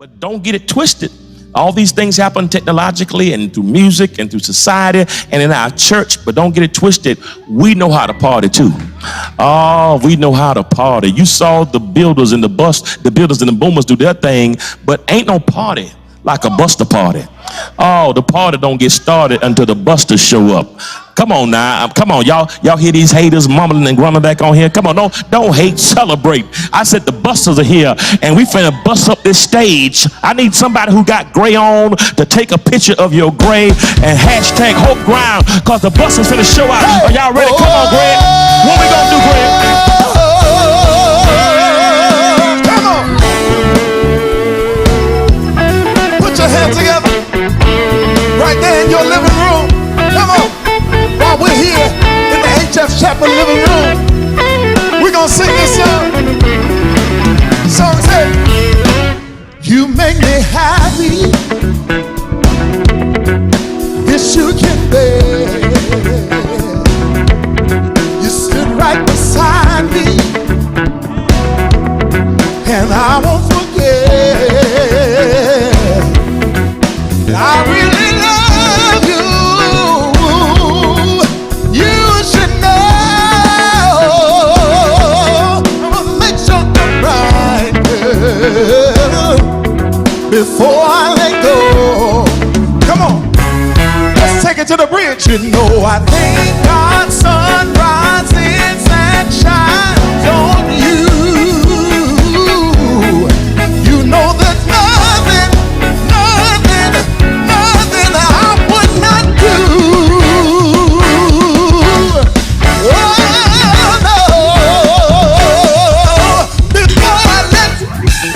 But don't get it twisted. All these things happen technologically and through music and through society and in our church, but don't get it twisted. We know how to party too. Oh, we know how to party. You saw the builders and the builders and the boomers do their thing, but ain't no party like a buster party. Oh, the party don't get started until the busters show up. Come on now, come on, y'all hear these haters mumbling and grumbling back on here? Come on, don't hate, celebrate. I said the busters are here, and we finna bust up this stage. I need somebody who got gray on to take a picture of your gray and hashtag Hope Ground, cause the busters finna show out. Are y'all ready? Come on, Greg. What we gonna do, Greg? Come on. Put your hands together right there in your living room. Come on. While we're here in the Untitled Chapter living room, we're gonna sing this song. The song says, you make me happy, this you can bear. You stood right beside me, and I won't forget. I really love you. Before I let go, come on, let's take it to the bridge. You know I think God's sun rises and shines on you. You know there's nothing I would not do. Oh no, before I let you go.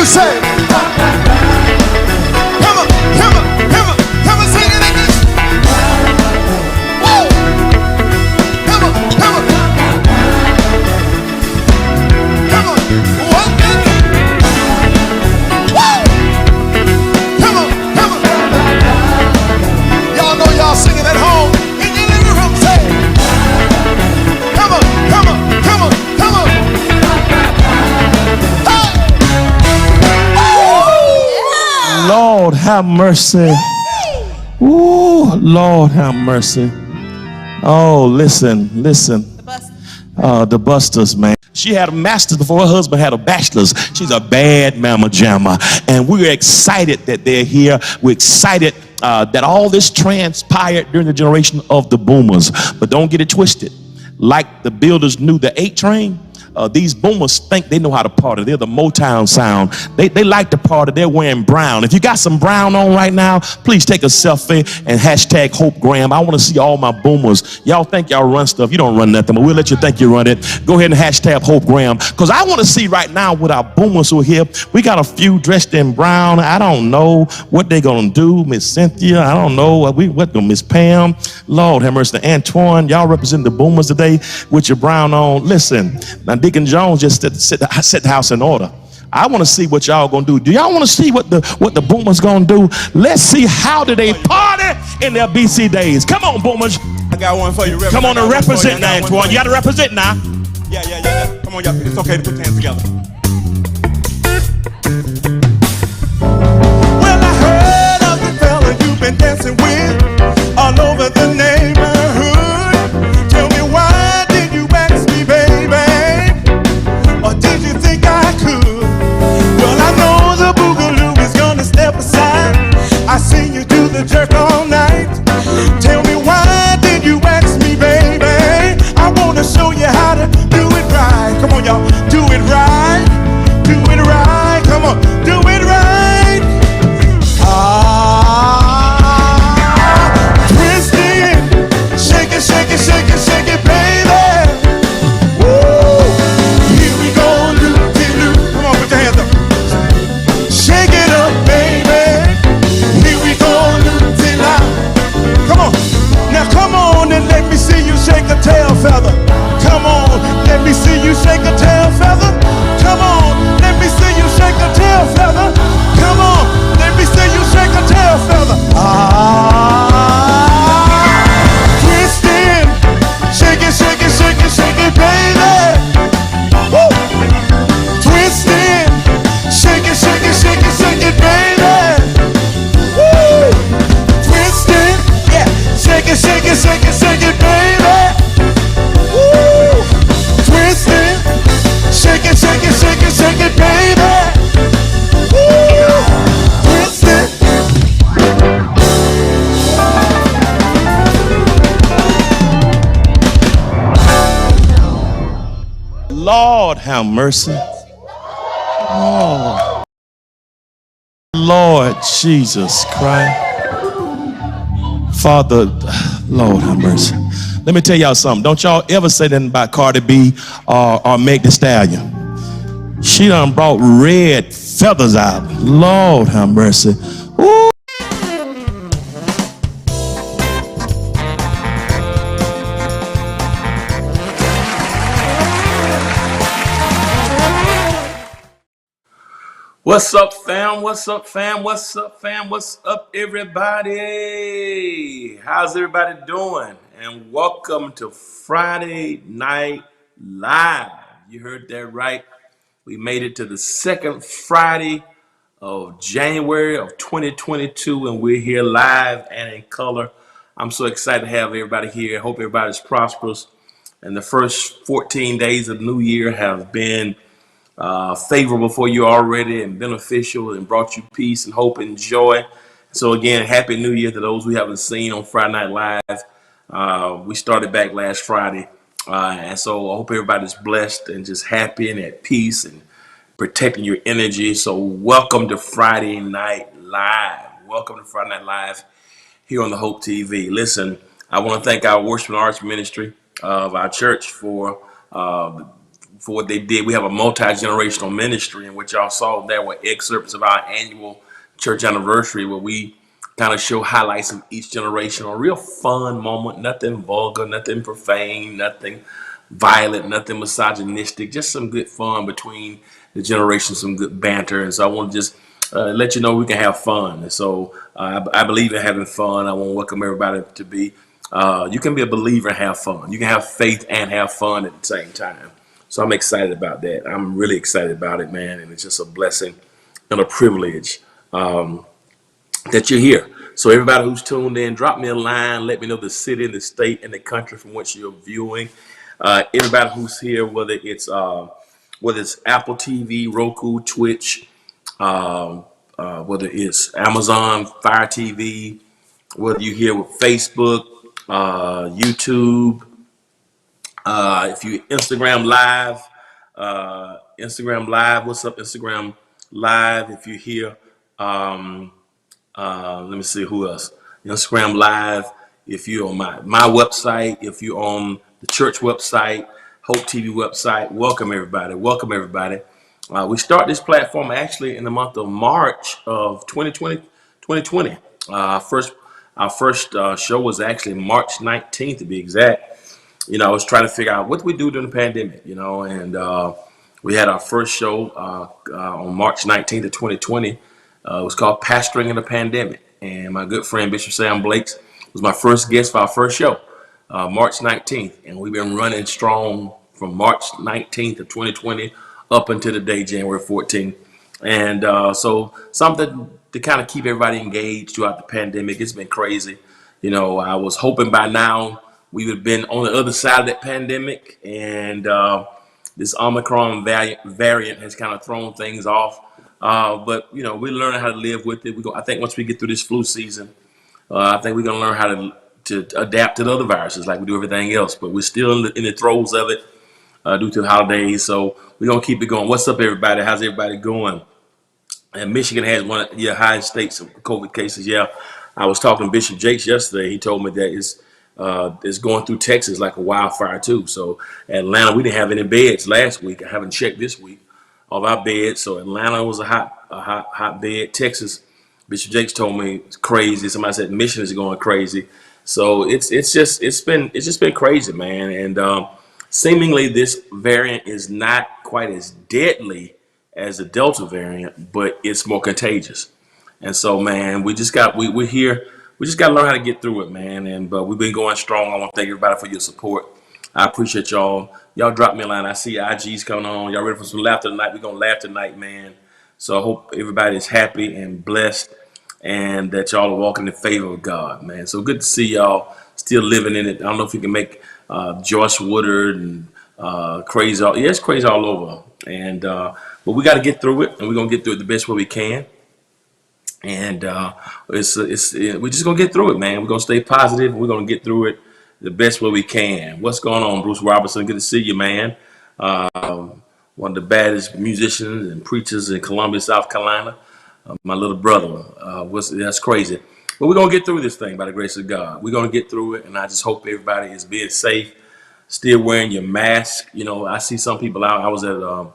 Say, come on, sing it again. Woo! Come on. One minute. Woo! Come on. Y'all know y'all singing at home in your living room. Say, come on. Lord have mercy. Ooh, Lord have mercy. Oh, listen. The busters, man. She had a master's before her husband had a bachelor's. She's a bad mama jamma. And we're excited that they're here. We're excited that all this transpired during the generation of the boomers. But don't get it twisted. Like the builders knew the 8 train, these boomers think they know how to party. They're the Motown sound. They like to party. They're wearing brown. If you got some brown on right now, please take a selfie and hashtag Hope Graham. I want to see all my boomers. Y'all think y'all run stuff. You don't run nothing, but we'll let you think you run it. Go ahead and hashtag Hope Graham, because I want to see right now with our boomers who are here. We got a few dressed in brown. I don't know what they're going to do. Miss Cynthia, I don't know. Miss Pam, Lord have mercy. Antoine, y'all represent the boomers today with your brown on. Listen, now Deacon Jones just set the house in order. I want to see what y'all gonna do. Do y'all want to see what the boomers gonna do? Let's see how do they party in their BC days. Come on, boomers. I got one for you. Come on and represent now, Antoine. You got to represent now. Yeah. Come on, y'all. It's okay to put your hands together. Well, I heard of the fella you've been dancing with all over the neighborhood. Tell me, why did you ask me, baby? Or did you think I could? Well, I know the boogaloo is gonna step aside. I seen you do the jerk all night. Tell me, why did you ask me, baby? I wanna show you how to do it right. Come on, y'all, do it right. Do it right. Come on, do it right. Twist it, shake it, shake it, shake it, shake it, baby. Woo! Here we go, do-de-doo. Come on, put your hands up. Shake it up, baby. Here we go, do-de-doo. Come on, now come on and let me see you shake the tail feather. Come on, let me me see you shake a tail feather. Come on, let me see you shake a tail feather. Come on, let me see you shake a tail feather. Twisting, shake it, shake it, shake it, shake it, baby. Woo! Twisting, shake it, shake it, shake it, shake it, baby. Woo! Twisting, yeah, shake it, shake it, shake it, shake it, baby. Woo! Twisting, shake it, shake it, shake it, shake it, baby. Woo! Twisting. Lord have mercy. Oh, Lord Jesus Christ. Father, Lord have mercy. Let me tell y'all something. Don't y'all ever say nothing about Cardi B or Meg Thee Stallion. She done brought red feathers out. Lord have mercy. Ooh. What's up, fam? What's up, fam? What's up, fam? What's up, everybody? How's everybody doing? And welcome to Friday Night Live. You heard that right. We made it to the second Friday of January of 2022, and we're here live and in color. I'm so excited to have everybody here. I hope everybody's prosperous. And the first 14 days of the new year have been favorable for you already and beneficial and brought you peace and hope and joy. So again, Happy New Year to those we haven't seen on Friday Night Live. We started back last Friday. And so I hope everybody's blessed and just happy and at peace and protecting your energy. So welcome to Friday Night Live. Welcome to Friday Night Live here on the Hope TV. Listen, I want to thank our worship and arts ministry of our church for what they did. We have a multi-generational ministry, in which y'all saw there were excerpts of our annual church anniversary where we kind of show highlights of each generation. A real fun moment, nothing vulgar, nothing profane, nothing violent, nothing misogynistic, just some good fun between the generations, some good banter. And so I want to just let you know we can have fun. And so I believe in having fun. I want to welcome everybody to be, you can be a believer and have fun. You can have faith and have fun at the same time. So I'm excited about that. I'm really excited about it, man. And it's just a blessing and a privilege that you're here. So everybody who's tuned in, drop me a line. Let me know the city, the state, and the country from which you're viewing. Everybody who's here, whether it's Apple TV, Roku, Twitch, whether it's Amazon Fire TV, whether you're here with Facebook, YouTube, if you Instagram Live, what's up, Instagram Live? If you're here, let me see who else. Instagram Live. If you're on my website, if you're on the church website, Hope TV website, welcome everybody. Welcome everybody. We start this platform actually in the month of March of 2020. Our first show was actually March 19th to be exact. You know, I was trying to figure out what we do during the pandemic, you know, and we had our first show on March 19th of 2020. It was called Pastoring in the Pandemic. And my good friend, Bishop Sam Blakes, was my first guest for our first show, March 19th. And we've been running strong from March 19th of 2020 up until the day, January 14th. And so something to kind of keep everybody engaged throughout the pandemic. It's been crazy. You know, I was hoping by now we would have been on the other side of that pandemic, and this Omicron variant has kind of thrown things off. But you know, we're learning how to live with it. I think once we get through this flu season, I think we're gonna learn how to adapt to the other viruses like we do everything else. But we're still in the throes of it due to the holidays, so we're gonna keep it going. What's up, everybody? How's everybody going? And Michigan has one of the highest states of COVID cases. Yeah, I was talking to Bishop Jakes yesterday. He told me that it's going through Texas like a wildfire too. So Atlanta, we didn't have any beds last week. I haven't checked this week of our beds. So Atlanta was a hot bed. Texas, Bishop Jakes told me it's crazy. Somebody said Michigan is going crazy. So it's just been crazy, man. And Seemingly, this variant is not quite as deadly as the Delta variant, but it's more contagious. And so, man, we're here. We just got to learn how to get through it, man. And but we've been going strong. I want to thank everybody for your support. I appreciate y'all. Y'all drop me a line. I see IG's coming on. Y'all ready for some laughter tonight? We're gonna laugh tonight, man. So I hope everybody's happy and blessed, and that y'all are walking in favor of God, man. So good to see y'all still living in it. I don't know if we can make Joyce Woodard and crazy. Yeah, it's crazy all over. And but we got to get through it, and we're gonna get through it the best way we can. And we're just gonna get through it, man. We're gonna stay positive. And we're gonna get through it the best way we can. What's going on, Bruce Robertson? Good to see you, man. One of the baddest musicians and preachers in Columbia, South Carolina. My little brother. That's crazy. But we're gonna get through this thing by the grace of God. We're gonna get through it, and I just hope everybody is being safe, still wearing your mask. You know, I see some people out. I was at a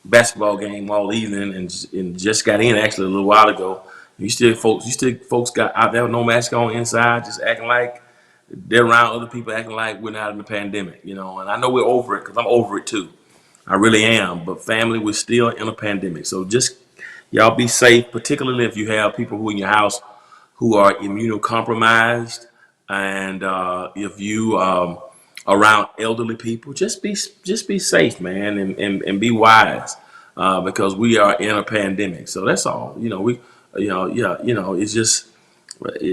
basketball game all evening and just got in actually a little while ago. You still folks got out there with no mask on inside, just acting like they're around other people, acting like we're not in the pandemic, you know. And I know we're over it because I'm over it too. I really am. But family, we're still in a pandemic. So just y'all be safe, particularly if you have people who in your house who are immunocompromised, and if you around elderly people, just be safe, man, and be wise, because we are in a pandemic. So that's all. You know, it's just,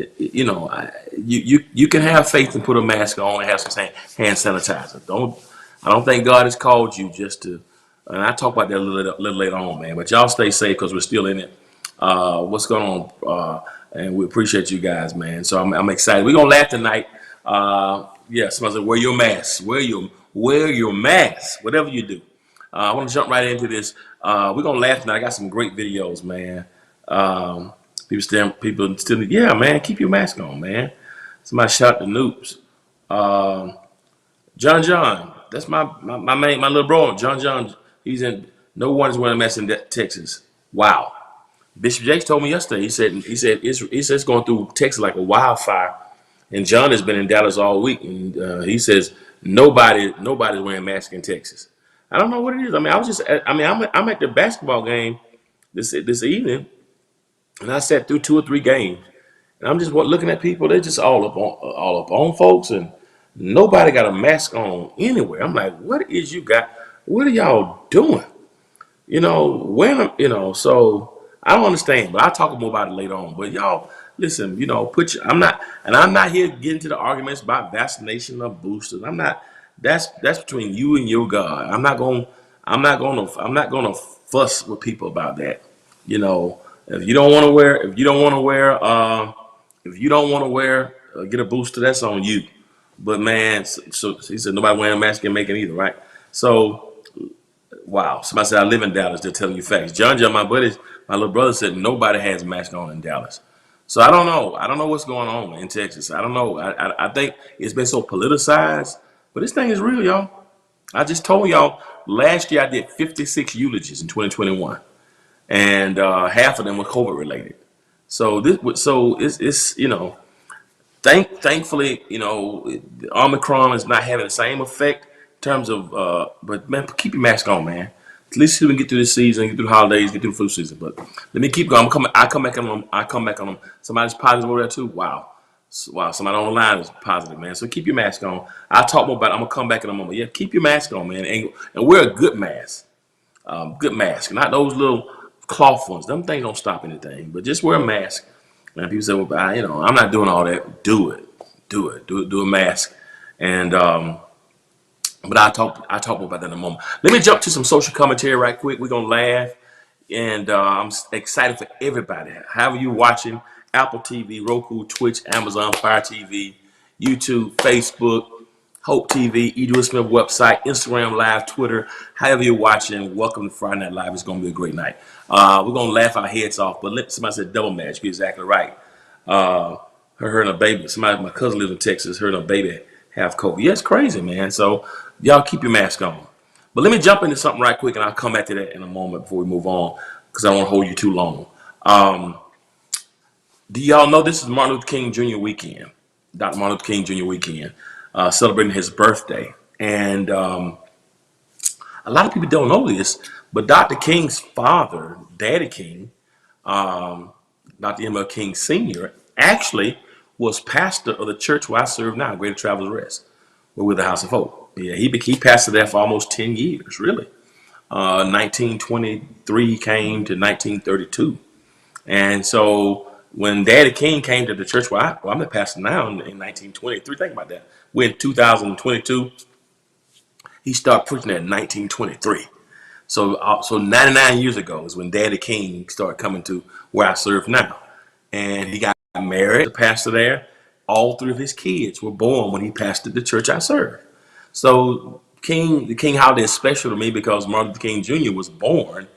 you can have faith and put a mask on and have some hand sanitizer. I don't think God has called you just to. And I talk about that a little later on, man. But y'all stay safe because we're still in it. What's going on? And we appreciate you guys, man. So I'm excited. We're gonna laugh tonight. Yeah, somebody said wear your mask. Wear your mask. Whatever you do. I want to jump right into this. We're gonna laugh tonight. I got some great videos, man. People still, yeah, man. Keep your mask on, man. Somebody shout the noobs. John, that's my little bro. John, he's in. No one's wearing a mask in Texas. Wow. Bishop Jakes told me yesterday. He said it's going through Texas like a wildfire, and John has been in Dallas all week, and he says nobody's wearing masks in Texas. I don't know what it is. I mean, I'm at the basketball game this evening, and I sat through 2 or 3 games, and I'm just looking at people. They're just all up on folks, and nobody got a mask on anywhere. I'm like, what is you got? What are y'all doing? You know, so I don't understand, but I'll talk more about it later on. But y'all, listen, I'm not here getting to the arguments about vaccination or boosters. I'm not. That's between you and your God. I'm not gonna fuss with people about that. You know, if you don't want to wear, get a booster. That's on you. But man, so he said nobody wearing a mask can make it either, right? So. Wow. Somebody said I live in Dallas. They're telling you facts. John, my little brother said nobody has a mask on in Dallas. So I don't know. I don't know what's going on in Texas. I don't know. I think it's been so politicized, but this thing is real, y'all. I just told y'all last year I did 56 eulogies in 2021, and half of them were COVID related. So it's thankfully, Omicron is not having the same effect in terms of, but man, keep your mask on, man. At least we can get through this season, get through the holidays, get through the flu season. But let me keep going. I come back on them. Somebody's positive over there too. Wow. Somebody on the line is positive, man. So keep your mask on. I'll talk more about it. I'm gonna come back in a moment. Yeah, keep your mask on, man, and wear a good mask. Good mask, not those little cloth ones. Them things don't stop anything. But just wear a mask. And people say, well, I'm not doing all that. Do it. Do a mask. And but I'll talk more about that in a moment. Let me jump to some social commentary right quick. We're gonna laugh, and I'm excited for everybody. However you watching, Apple TV, Roku, Twitch, Amazon, Fire TV, YouTube, Facebook, Hope TV, Edward Smith website, Instagram Live, Twitter. However you're watching, welcome to Friday Night Live. It's gonna be a great night. We're gonna laugh our heads off. But somebody said double match. You're exactly right. Her and a baby. My cousin lives in Texas. Her and a baby have COVID. Yeah, it's crazy, man. So y'all keep your mask on. But let me jump into something right quick, and I'll come back to that in a moment before we move on, because I don't want to hold you too long. Do y'all know this is Martin Luther King Jr. weekend? Dr. Martin Luther King Jr. weekend, celebrating his birthday. And a lot of people don't know this, but Dr. King's father, Daddy King, Dr. M.L. King Sr., actually was pastor of the church where I serve now, Greater Travelers Rest. We're with the House of Hope. Yeah, he pastored there for almost 10 years, really. 1923 he came to 1932. And so when Daddy King came to the church where I'm the pastor now in 1923, think about that. We're in 2022. He started preaching in 1923. So 99 years ago is when Daddy King started coming to where I serve now. And he got married, the pastor there. All three of his kids were born when he pastored the church I serve. So the King holiday is special to me because Martin Luther King Jr. was born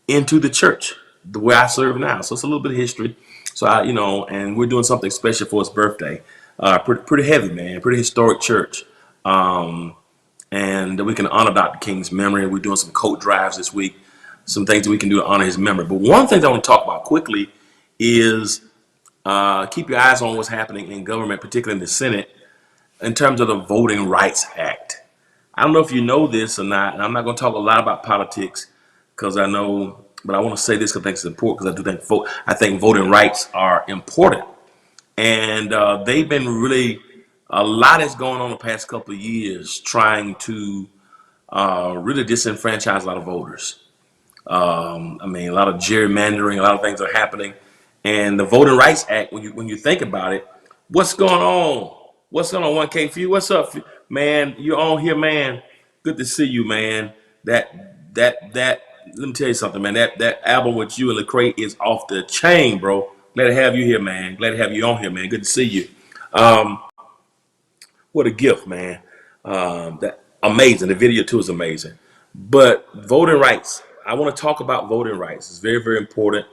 into the church, the way I serve now. So it's a little bit of history. So and we're doing something special for his birthday. Pretty heavy, man. Pretty historic church. And we can honor Dr. King's memory. We're doing some coat drives this week, some things that we can do to honor his memory. But one thing I want to talk about quickly is keep your eyes on what's happening in government, particularly in the Senate, in terms of the Voting Rights Act. I don't know if you know this or not, and I'm not going to talk a lot about politics because I know, but I want to say this because I think it's important because I think voting rights are important. And they've been really, a lot is going on the past couple of years trying to really disenfranchise a lot of voters. I mean, a lot of gerrymandering, a lot of things are happening. And the Voting Rights Act, when you think about it, what's going on? What's going on, 1K Few? What's up, man? You're on here, man. Good to see you, man. Let me tell you something, man. That album with you and Lecrae is off the chain, bro. Glad to have you here, man. Glad to have you on here, man. Good to see you. What a gift, man. That amazing. The video too is amazing. But voting rights. I want to talk about voting rights. It's very, very important.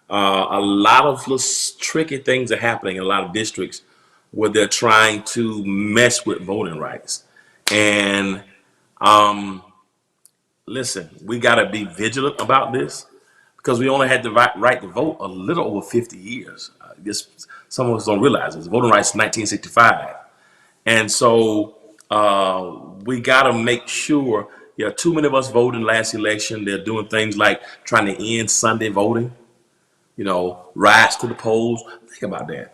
A lot of little tricky things are happening in a lot of districts where they're trying to mess with voting rights. And listen, we got to be vigilant about this because we only had the right to vote a little over 50 years. I guess some of us don't realize this. Voting rights 1965. And so we got to make sure, too many of us voted in the last election. They're doing things like trying to end Sunday voting, rise to the polls. Think about that.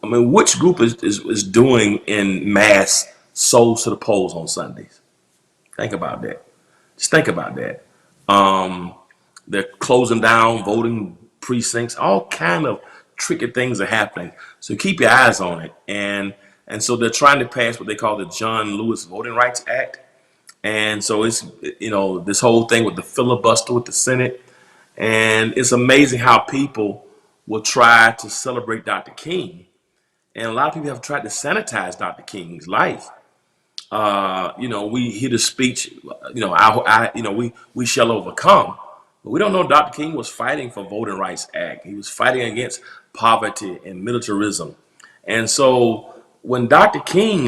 I mean, which group is doing in mass souls to the polls on Sundays? Think about that. Just think about that. They're closing down voting precincts. All kind of tricky things are happening. So keep your eyes on it. And so they're trying to pass what they call the John Lewis Voting Rights Act. And so it's, this whole thing with the filibuster with the Senate. And it's amazing how people will try to celebrate Dr. King. And a lot of people have tried to sanitize Dr. King's life. We hear the speech, we shall overcome. But we don't know Dr. King was fighting for Voting Rights Act. He was fighting against poverty and militarism. And so when Dr. King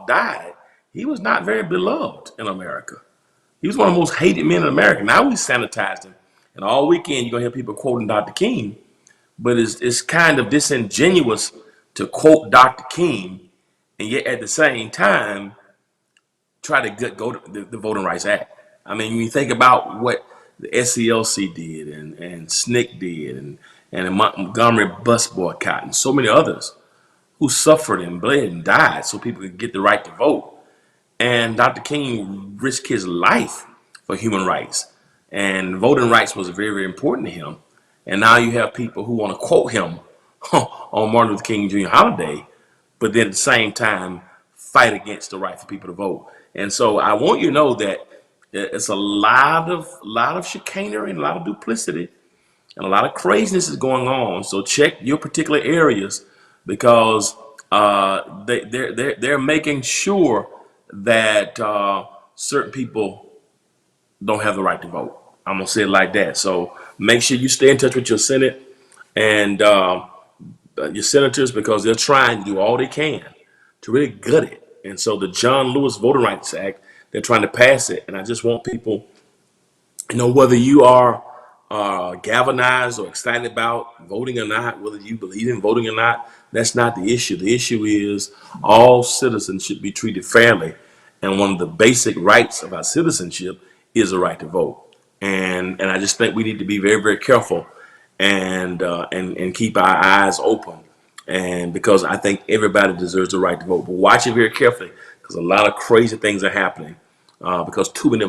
died, he was not very beloved in America. He was one of the most hated men in America. Now we sanitized him. And all weekend you're going to hear people quoting Dr. King. But it's kind of disingenuous to quote Dr. King and yet at the same time try to go to the Voting Rights Act. I mean, when you think about what the SCLC did and SNCC did and the Montgomery bus boycott and so many others who suffered and bled and died so people could get the right to vote. And Dr. King risked his life for human rights. And voting rights was very, very important to him. And now you have people who want to quote him on Martin Luther King Jr. holiday, but then at the same time fight against the right for people to vote. And so I want you to know that it's a lot of chicanery and a lot of duplicity and a lot of craziness is going on. So check your particular areas because they're making sure that certain people don't have the right to vote. I'm gonna say it like that. So make sure you stay in touch with your Senate and your senators because they're trying to do all they can to really gut it. And so the John Lewis Voting Rights Act, they're trying to pass it. And I just want people, whether you are galvanized or excited about voting or not, whether you believe in voting or not, That's not the issue. The issue is all citizens should be treated fairly. And one of the basic rights of our citizenship is the right to vote. And I just think we need to be very, very careful and keep our eyes open. And because I think everybody deserves the right to vote. But watch it very carefully because a lot of crazy things are happening because too many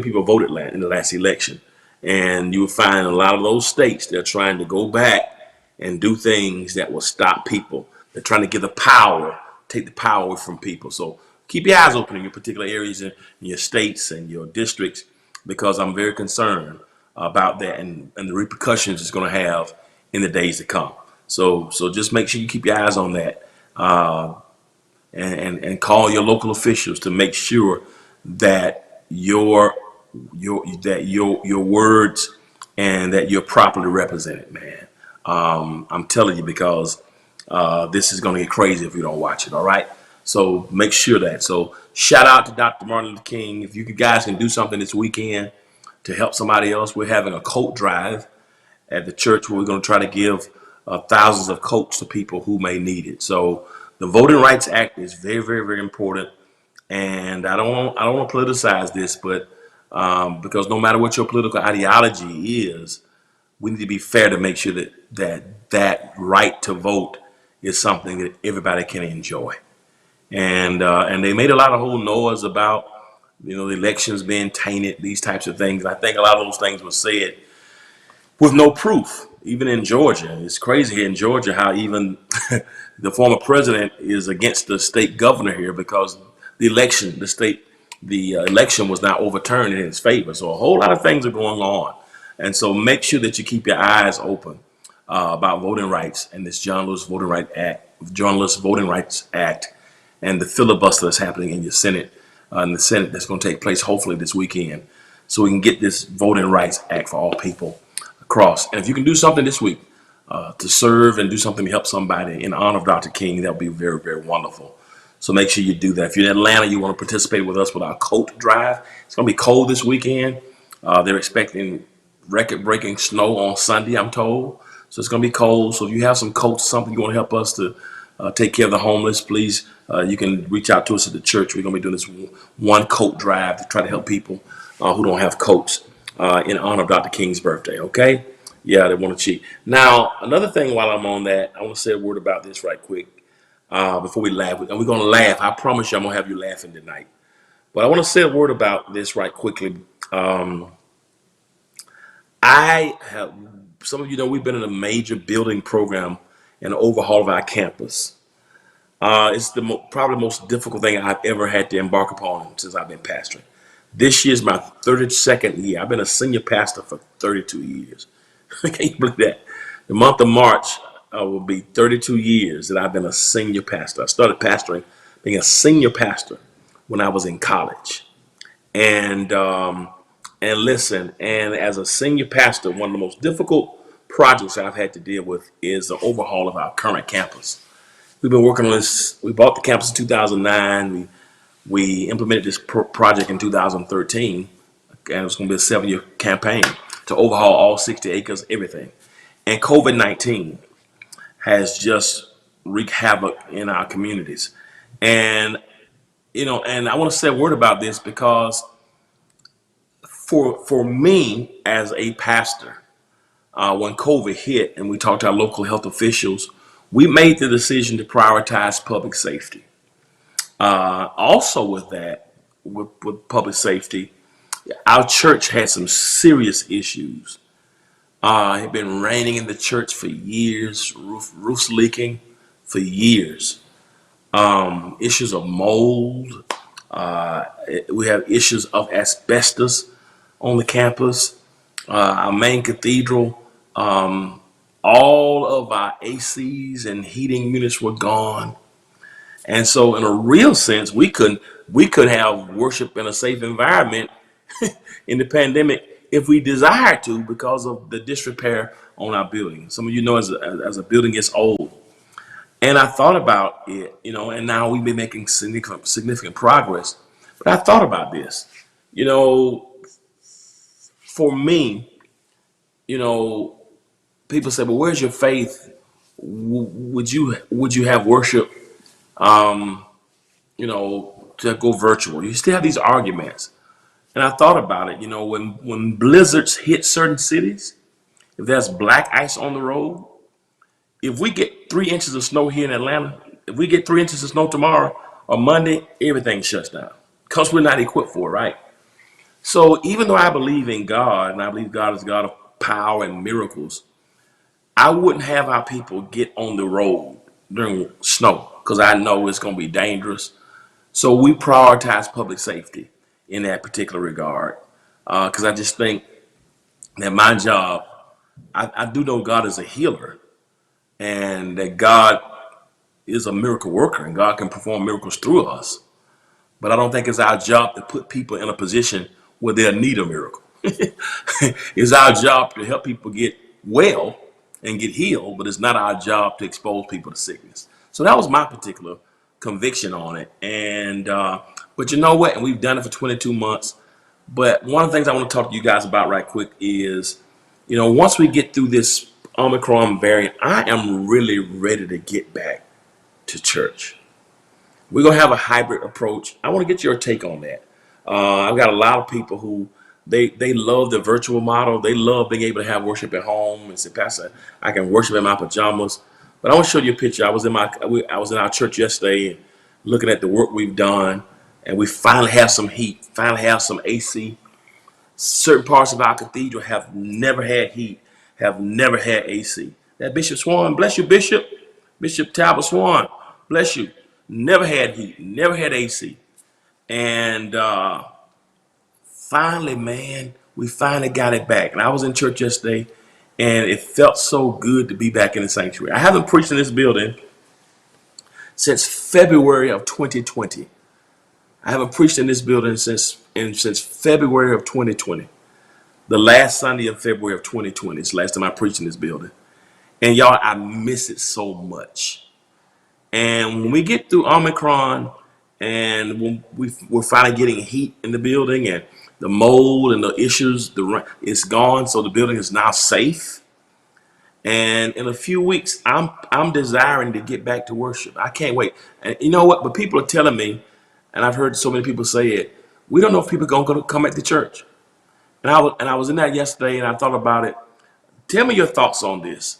people voted in the last election. And you will find a lot of those states, they're trying to go back and do things that will stop people. They're trying to take the power away from people. So keep your eyes open in your particular areas in your states and your districts, because I'm very concerned about that and the repercussions it's going to have in the days to come. So just make sure you keep your eyes on that and call your local officials to make sure that your words and that you're properly represented, man. I'm telling you, because this is going to get crazy if you don't watch it. All right. So make sure that. So shout out to Dr. Martin Luther King. If you guys can do something this weekend to help somebody else, we're having a coat drive at the church where we're going to try to give thousands of coats to people who may need it. So the Voting Rights Act is very, very, very important. And I don't want to politicize this, but because no matter what your political ideology is, we need to be fair to make sure that right to vote is something that everybody can enjoy. And they made a lot of whole noise about, the elections being tainted, these types of things. I think a lot of those things were said with no proof. Even in Georgia, it's crazy here in Georgia how even the former president is against the state governor here because the election was not overturned in his favor. So a whole lot of things are going on. And so make sure that you keep your eyes open about voting rights and this John Lewis Voting Rights Act and the filibuster that's happening in the Senate that's going to take place hopefully this weekend, so we can get this Voting Rights Act for all people across. And if you can do something this week to serve and do something to help somebody in honor of Dr. King, that would be very, very wonderful. So make sure you do that. If you're in Atlanta, you want to participate with us with our coat drive. It's going to be cold this weekend. They're expecting record-breaking snow on Sunday, I'm told. So it's going to be cold. So if you have some coats, something you want to help us to take care of the homeless, please, you can reach out to us at the church. We're going to be doing this one coat drive to try to help people who don't have coats in honor of Dr. King's birthday, okay? Yeah, they want to cheat. Now, another thing while I'm on that, I want to say a word about this right quick before we laugh. And we're going to laugh. I promise you I'm going to have you laughing tonight. But I want to say a word about this right quickly. Some of you know we've been in a major building program and overhaul of our campus. It's probably the most difficult thing I've ever had to embark upon since I've been pastoring. This year is my 32nd year. I've been a senior pastor for 32 years. Can you believe that? The month of March will be 32 years that I've been a senior pastor. I started pastoring, being a senior pastor when I was in college. And listen, and as a senior pastor, one of the most difficult projects I've had to deal with is the overhaul of our current campus. We've been working on this. We bought the campus in 2009. We implemented this project in 2013, and it was going to be a 7-year campaign to overhaul all 60 acres, everything. And COVID-19 has just wreaked havoc in our communities. And, and I want to say a word about this because for me as a pastor, when COVID hit and we talked to our local health officials, we made the decision to prioritize public safety. Also with that, with public safety, our church had some serious issues. It had been raining in the church for years, roofs leaking for years. Issues of mold. We have issues of asbestos on the campus. Our main cathedral, all of our ACs and heating units were gone. And so in a real sense, we couldn't have worship in a safe environment in the pandemic if we desired to because of the disrepair on our building. Some of you know as a building gets old. And I thought about it, and now we've been making significant progress. But I thought about this, for me, people say, well, where's your faith would you have worship, to go virtual? You still have these arguments. And I thought about it, when blizzards hit certain cities, if there's black ice on the road, if we get 3 inches of snow here in Atlanta, if we get 3 inches of snow tomorrow or Monday, everything shuts down because we're not equipped for it, right? So even though I believe in God and I believe God is God of power and miracles, I wouldn't have our people get on the road during snow because I know it's going to be dangerous. So we prioritize public safety in that particular regard because I just think that my job, I do know God is a healer and that God is a miracle worker and God can perform miracles through us. But I don't think it's our job to put people in a position where they'll need a miracle. It's our job to help people get well and get healed, but it's not our job to expose people to sickness. So that was my particular conviction on it. And but you know what? And we've done it for 22 months. But one of the things I want to talk to you guys about right quick is, once we get through this Omicron variant, I am really ready to get back to church. We're going to have a hybrid approach. I want to get your take on that. I've got a lot of people who they love the virtual model. They love being able to have worship at home and say, Pastor, I can worship in my pajamas. But I want to show you a picture. I was in our church yesterday and looking at the work we've done, and we finally have some heat, finally have some AC. Certain parts of our cathedral have never had heat, have never had AC. That Bishop Swan, bless you, Bishop. Bishop Talbot Swan, bless you. Never had heat, never had AC. And finally, man, we finally got it back. And I was in church yesterday, and it felt so good to be back in the sanctuary. I haven't preached in this building since February of 2020. I haven't preached in this building since February of 2020. The last Sunday in February of 2020 is the last time I preached in this building. And y'all, I miss it so much. And when we get through Omicron and when we're finally getting heat in the building and the mold and the issues, it's gone. So the building is now safe. And in a few weeks, I'm desiring to get back to worship. I can't wait. And you know what? But people are telling me, and I've heard so many people say it, we don't know if people are going to come back to church. And I was in that yesterday and I thought about it. Tell me your thoughts on this.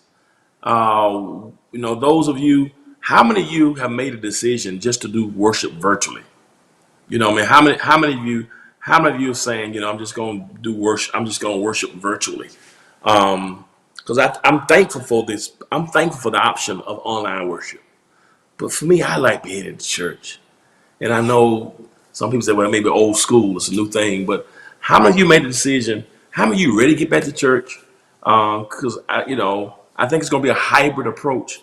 Those of you, how many of you have made a decision just to do worship virtually? How many of you are saying, I'm just going to do worship. I'm just going to worship virtually. Because I'm thankful for this. I'm thankful for the option of online worship. But for me, I like being in the church. And I know some people say, well, maybe old school, it's a new thing. But how many of you made the decision? How many of you ready to get back to church? Because I think it's going to be a hybrid approach.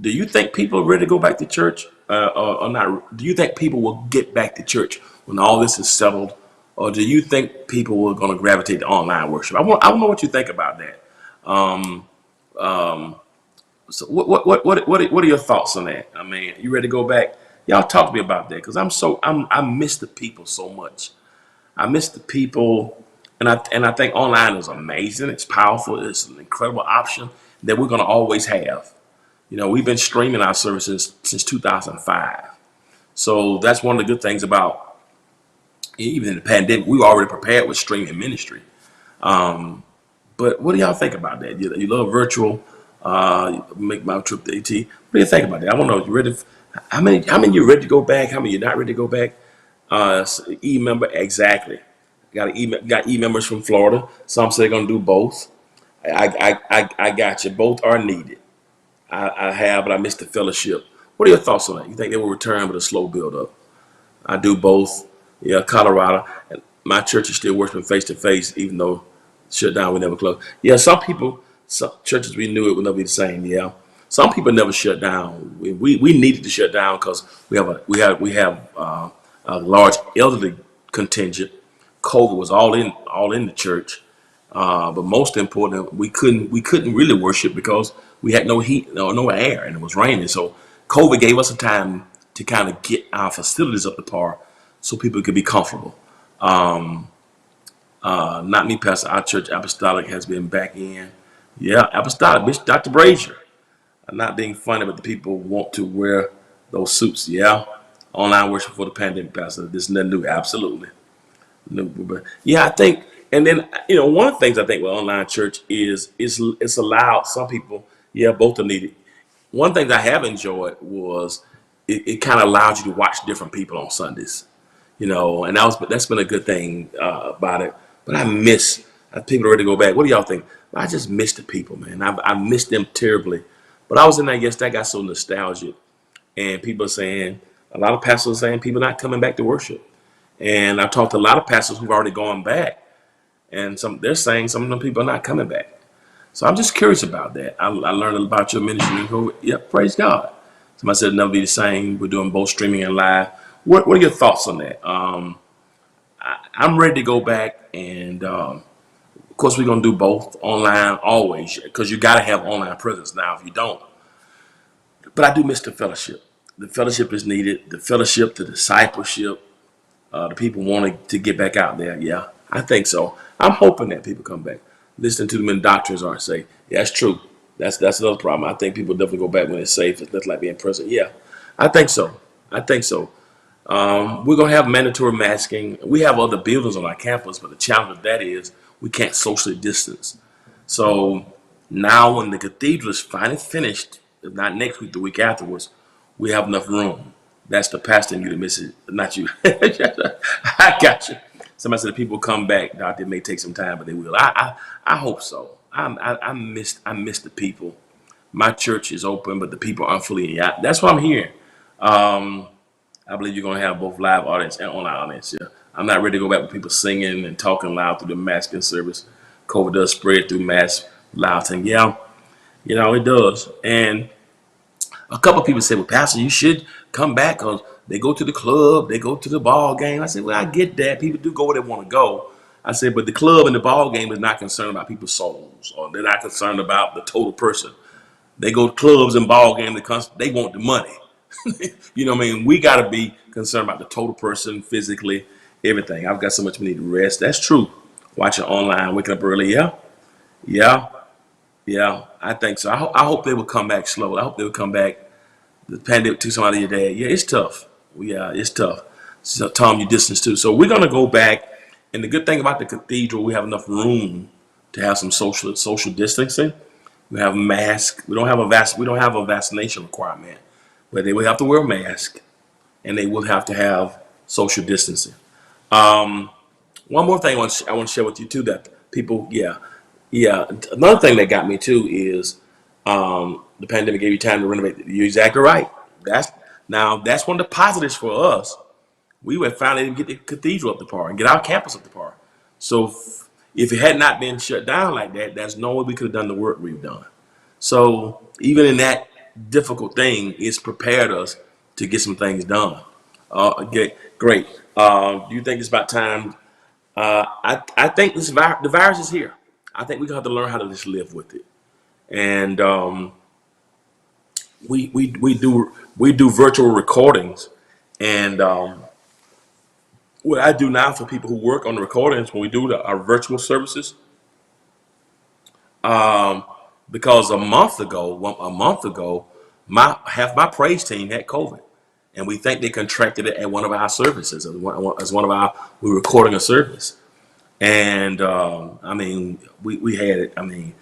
Do you think people are ready to go back to church or not? Do you think people will get back to church when all this is settled? Or do you think people are going to gravitate to online worship? I want to know what you think about that. So what are your thoughts on that? I mean, you ready to go back? Y'all talk to me about that because I miss the people so much. I miss the people, and I think online is amazing. It's powerful. It's an incredible option that we're going to always have. We've been streaming our services since 2005. So that's one of the good things about, even in the pandemic, we were already prepared with streaming ministry. But what do y'all think about that? You love virtual, make my trip to AT. What do you think about that? I want to know, you ready? How many you ready to go back? How many you not ready to go back? E-member, exactly. Got e-members from Florida. Some say they're going to do both. I got you. Both are needed. I have, but I missed the fellowship. What are your thoughts on that? You think they will return with a slow build up? I do both. Yeah, Colorado. And my church is still worshiping face to face, even though shut down, we never closed. Yeah, some churches we knew it would never be the same. Yeah, some people never shut down. We needed to shut down because we have a large elderly contingent. COVID was all in the church. But most important, we couldn't really worship because we had no heat, no air, and it was raining. So COVID gave us a time to kind of get our facilities up to par so people could be comfortable. Not me, Pastor. Our church apostolic has been back in. Yeah, apostolic, Bishop Dr. Brazier. I'm not being funny, but the people want to wear those suits. Yeah, online worship for the pandemic, Pastor. This is nothing new. Absolutely. No, but yeah, I think, and then one of the things I think with online church is it's allowed some people. Yeah, both are needed. One thing I have enjoyed was it kind of allowed you to watch different people on Sundays, and that's been a good thing about it. But I miss people are ready to go back. What do y'all think? I just miss the people, man. I miss them terribly. But I was in there yesterday. I got so nostalgic, and people are saying a lot of pastors are saying people not coming back to worship. And I talked to a lot of pastors who've already gone back, and they're saying some of them people are not coming back. So I'm just curious about that. I learned about your ministry. And yeah, praise God. Somebody said it'll never be the same. We're doing both streaming and live. What are your thoughts on that? I'm ready to go back, and of course we're gonna do both online always, because you got to have online presence now. If you don't, but I do miss the fellowship. The fellowship is needed. The fellowship, the discipleship. The people wanting to get back out there. Yeah, I think so. I'm hoping that people come back. Listening to them in doctors aren't say, yeah, that's true. That's another problem. I think people definitely go back when it's safe. It's nothing like being present. Yeah, I think so. I think so. We're going to have mandatory masking. We have other buildings on our campus, but the challenge with that is we can't socially distance. So now when the cathedral is finally finished, if not next week, the week afterwards, we have enough room. That's the pastor and you to miss it, not you. I got you. Somebody said people come back, Doctor. It may take some time, but they will. I hope so. I miss the people. My church is open, but the people aren't fully. Yeah, that's what I'm hearing. I believe you're gonna have both live audience and online audience. Yeah, I'm not ready to go back with people singing and talking loud through the masking service. COVID does spread through mass loud thing. Yeah, it does. And a couple of people said, well, Pastor, you should come back because they go to the club, they go to the ball game. I said, well, I get that. People do go where they want to go. I said, but the club and the ball game is not concerned about people's souls, or they're not concerned about the total person. They go to clubs and ball games because they want the money. You know what I mean? We got to be concerned about the total person, physically, everything. I've got so much we need to rest. That's true. Watching online, waking up early. Yeah, I think so. I hope they will come back slowly. I hope they will come back. The pandemic took somebody your dad. Yeah, it's tough. Yeah, it's tough. So Tom, you distance too. So we're gonna go back. And the good thing about the cathedral, we have enough room to have some social distancing. We have masks. We don't have a vaccination requirement, but they will have to wear a mask, and they will have to have social distancing. One more thing I want to share with you too, that people, yeah. Another thing that got me too is the pandemic gave you time to renovate. You're exactly right. That's one of the positives for us. We were finally able to get the cathedral up to par and get our campus up to par. So if it had not been shut down like that, there's no way we could have done the work we've done. So even in that difficult thing, it's prepared us to get some things done. Okay, great. Do you think it's about time? I think the virus is here. I think we're gonna have to learn how to just live with it. And we do virtual recordings, and what I do now for people who work on the recordings when we do our virtual services, because a month ago, half my praise team had COVID, and we think they contracted it at one of our services as one of our we were recording a service. And I mean, we had it. I mean,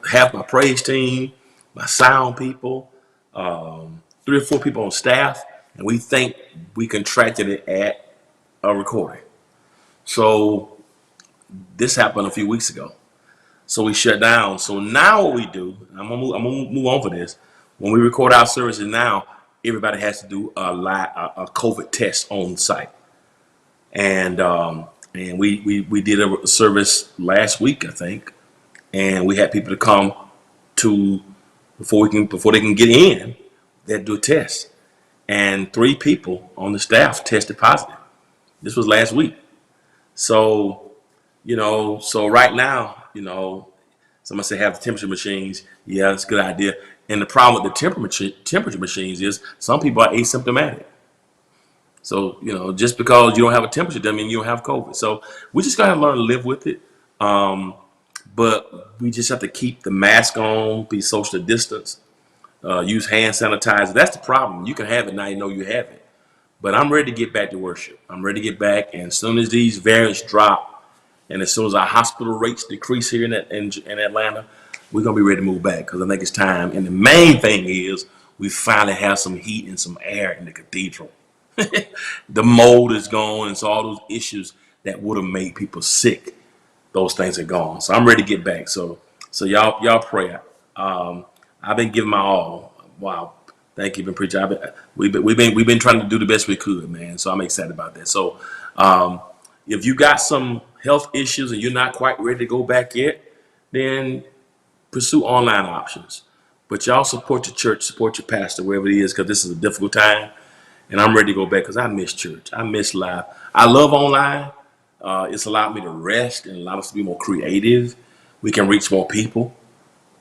half my praise team, my sound people, 3 or 4 people on staff, and we think we contracted it at a recording. So this happened a few weeks ago. So we shut down. So now what we do, I'm gonna move on for this. When we record our services now, everybody has to do a COVID test on site, and we did a service last week, I think, and we had people to come to before they can get in. They had to do a test, and 3 people on the staff tested positive. This was last week. So so right now, somebody say have the temperature machines. Yeah, that's a good idea. And the problem with the temperature machines is some people are asymptomatic. So, just because you don't have a temperature doesn't mean you don't have COVID. So we just got to learn to live with it. but we just have to keep the mask on, be social distance, use hand sanitizer. That's the problem. You can have it now, you know you have it. But I'm ready to get back to worship. I'm ready to get back, and as soon as these variants drop, and as soon as our hospital rates decrease here in Atlanta, we're gonna be ready to move back, because I think it's time. And the main thing is we finally have some heat and some air in the cathedral. The mold is gone, and so all those issues that would have made people sick, those things are gone. So I'm ready to get back. So y'all pray. I've been giving my all. Wow, thank you, been preaching. We've been trying to do the best we could, man. So I'm excited about that. So if you got some health issues and you're not quite ready to go back yet, then pursue online options. But y'all support your church, support your pastor, wherever it is, because this is a difficult time. And I'm ready to go back because I miss church. I miss live. I love online. It's allowed me to rest and allowed us to be more creative. We can reach more people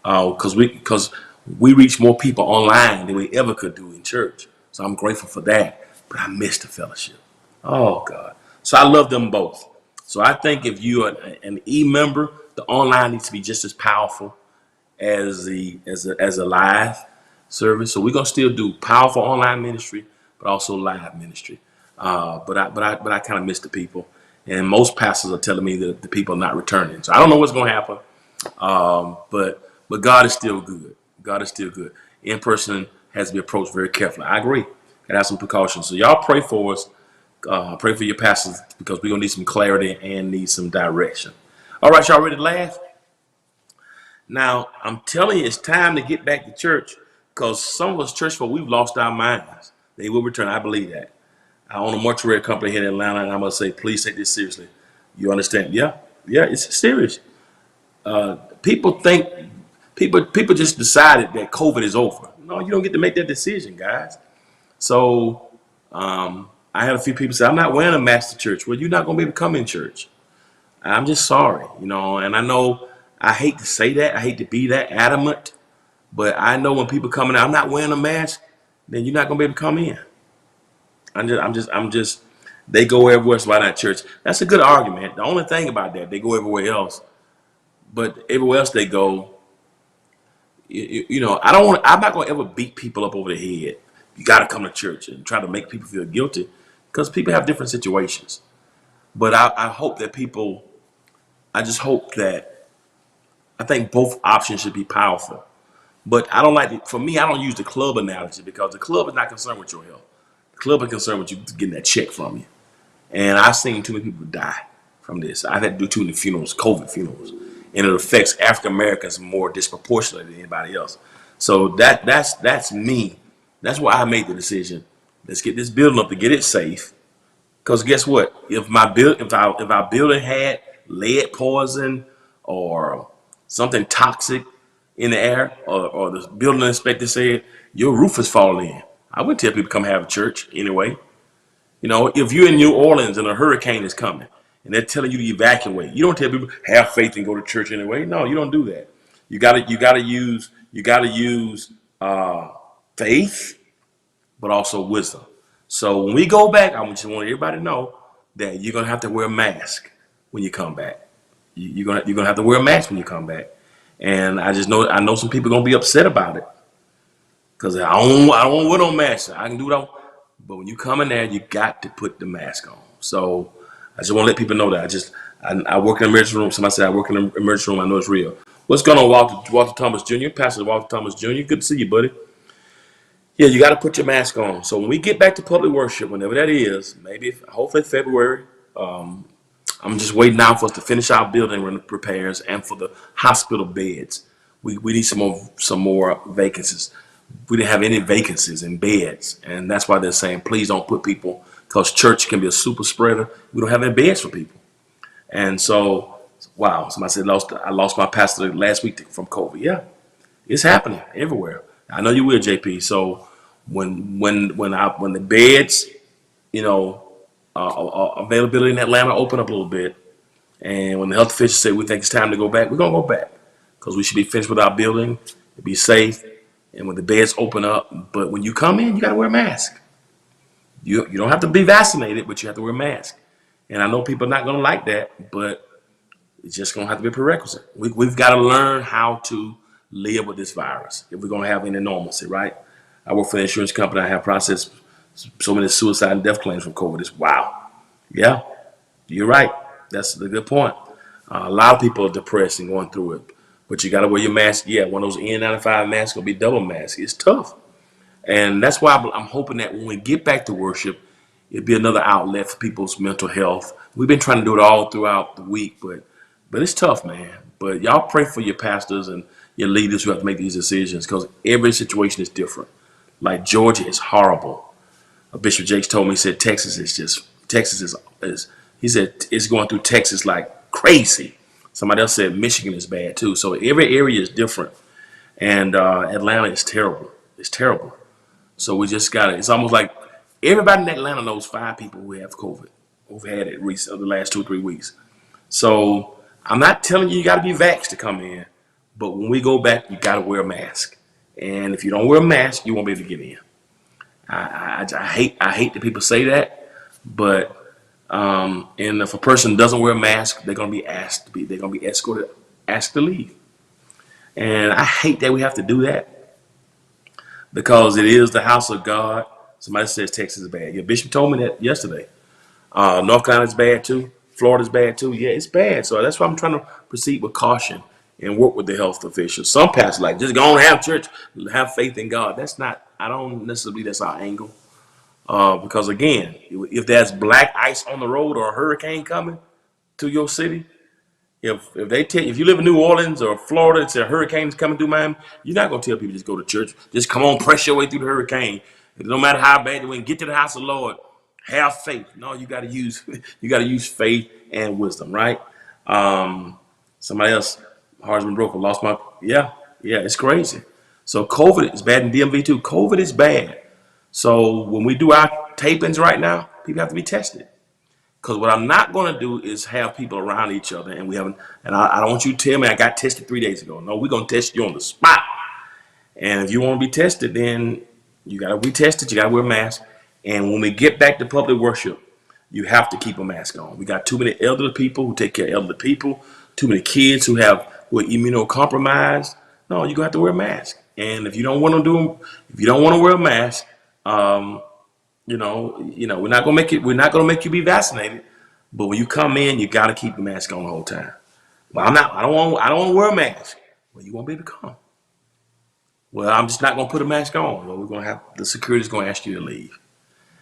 because we reach more people online than we ever could do in church. So I'm grateful for that. But I miss the fellowship. Oh God. So I love them both. So I think if you are an e-member, the online needs to be just as powerful as a live service. So we're gonna still do powerful online ministry, but also live ministry. But I kind of miss the people, and most pastors are telling me that the people are not returning. So I don't know what's gonna happen. But God is still good. God is still good. In person has to be approached very carefully. I agree. Gotta have some precautions. So y'all pray for us. Pray for your pastors, because we're gonna need some clarity and need some direction. All right, y'all ready to laugh? Now, I'm telling you, it's time to get back to church, because some of us church folk, we've lost our minds. They will return. I believe that. I own a mortuary company here in Atlanta, and I'm going to say, please take this seriously. You understand? Yeah, it's serious. People just decided that COVID is over. No, you don't get to make that decision, guys. So I had a few people say, I'm not wearing a mask to church. Well, you're not going to be able to come in church. I'm just sorry, and I know I hate to say that. I hate to be that adamant, but I know when people come in, I'm not wearing a mask, then you're not going to be able to come in. I'm just, they go everywhere, so why not church? That's a good argument. The only thing about that, they go everywhere else, but everywhere else they go, I'm not going to ever beat people up over the head. You got to come to church and try to make people feel guilty, because people have different situations. But I hope that I think both options should be powerful. But I don't for me, I don't use the club analogy, because the club is not concerned with your health. The club is concerned with you getting that check from you. And I've seen too many people die from this. I've had to do too many funerals, COVID funerals. And it affects African Americans more disproportionately than anybody else. So that's me. That's why I made the decision. Let's get this building up to get it safe. Because guess what? If our building had lead poison or something toxic in the air, or the building inspector said your roof is falling in, I would tell people to come have a church anyway. If you're in New Orleans and a hurricane is coming and they're telling you to evacuate, you don't tell people have faith and go to church anyway. No, you don't do that. You gotta use faith, but also wisdom. So when we go back, I just want everybody to know that you're gonna have to wear a mask when you come back. You're gonna have to wear a mask when you come back. And I know some people are gonna be upset about it, because I don't wear no mask. I can do that, but when you come in there, you got to put the mask on. So I just want to let people know that I work in the emergency room. Somebody said I work in the emergency room. I know it's real. What's going on, Walter Thomas Jr., Pastor Walter Thomas Jr.? Good to see you, buddy. Yeah, you got to put your mask on. So when we get back to public worship, whenever that is, hopefully February. I'm just waiting now for us to finish our building repairs and for the hospital beds. We need some more vacancies. We didn't have any vacancies in beds, and that's why they're saying please don't put people, because church can be a super spreader. We don't have any beds for people. And so, wow, somebody said I lost my pastor last week from COVID. Yeah, it's happening everywhere. I know you will, JP. So when the beds, availability in Atlanta open up a little bit, and when the health officials say we think it's time to go back, we're gonna go back, because we should be finished with our building, be safe, and when the beds open up. But when you come in, you gotta wear a mask. You don't have to be vaccinated, but you have to wear a mask. And I know people are not gonna like that, but It's just going to have to be a prerequisite. We've got to learn how to live with this virus if we're going to have any normalcy, right? I work for an insurance company. I have processed so many suicide and death claims from COVID. It's wow. Yeah, you're right. That's a good point. A lot of people are depressed and going through it. But you got to wear your mask. Yeah, one of those N95 masks will be double mask. It's tough. And that's why I'm hoping that when we get back to worship, it'll be another outlet for people's mental health. We've been trying to do it all throughout the week, but it's tough, man. But y'all pray for your pastors and your leaders who have to make these decisions because every situation is different. Like Georgia is horrible. Bishop Jakes told me, he said Texas is he said it's going through Texas like crazy. Somebody else said Michigan is bad too. So every area is different. And Atlanta is terrible. It's terrible. So we just got it. It's almost like everybody in Atlanta knows 5 people who have COVID, who've had it recently, the last 2 or 3 weeks. So I'm not telling you got to be vaxxed to come in, but when we go back, you got to wear a mask. And if you don't wear a mask, you won't be able to get in. I hate that people say that, but and if a person doesn't wear a mask, they're gonna be escorted, asked to leave. And I hate that we have to do that because it is the house of God. Somebody says Texas is bad. Yeah, Bishop told me that yesterday. North Carolina's bad too. Florida's bad too. Yeah, it's bad. So that's why I'm trying to proceed with caution and work with the health officials. Some pastors like just go and have church, have faith in God. That's not. I don't necessarily believe that's our angle. Because again, if there's black ice on the road or a hurricane coming to your city, if you live in New Orleans or Florida, it's a hurricane coming through Miami, you're not gonna tell people just go to church. Just come on, press your way through the hurricane. No matter how bad you get to the house of the Lord, have faith. No, you gotta use faith and wisdom, right? Somebody else, heart's been broken, lost my it's crazy. So COVID is bad in DMV too. COVID is bad. So when we do our tapings right now, people have to be tested. Because what I'm not going to do is have people around each other, and I don't want you to tell me I got tested 3 days ago. No, we're going to test you on the spot. And if you want to be tested, then you got to be tested. You got to wear a mask. And when we get back to public worship, you have to keep a mask on. We got too many elderly people who take care of elderly people, too many kids who are immunocompromised. No, you're going to have to wear a mask. And if you don't want to wear a mask, we're not gonna make you be vaccinated, but when you come in, you gotta keep the mask on the whole time. Well, I don't want to wear a mask. Well, you won't be able to come. Well, I'm just not gonna put a mask on. Well, the security's gonna ask you to leave.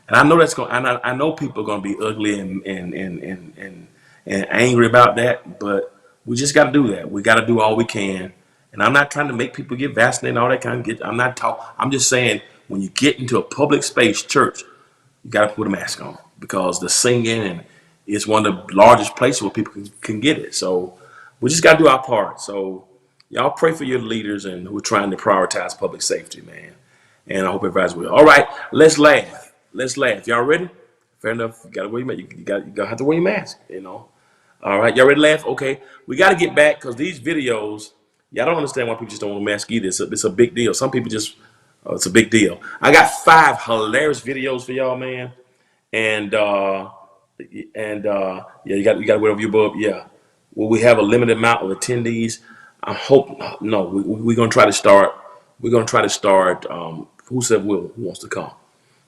And I know I know people are gonna be ugly and angry about that, but we just gotta do that. We gotta do all we can. And I'm not trying to make people get vaccinated and all that kind of I'm just saying when you get into a public space, church, you got to put a mask on because the singing is one of the largest places where people can get it. So we just got to do our part. So y'all pray for your leaders and who are trying to prioritize public safety, man. And I hope everybody's well. All right, let's laugh. Y'all ready? Fair enough. You got to wear your mask. You got to have to wear your mask. All right, y'all ready to laugh? Okay, we got to get back because these videos. Y'all don't understand why people just don't want to mask either. It's a big deal. Some people just. It's a big deal. I got 5 hilarious videos for y'all, man. And yeah, you got to wear over your bub. Yeah. Will we have a limited amount of attendees? I hope no. We're gonna try to start. We're gonna try to start. Who said who wants to come?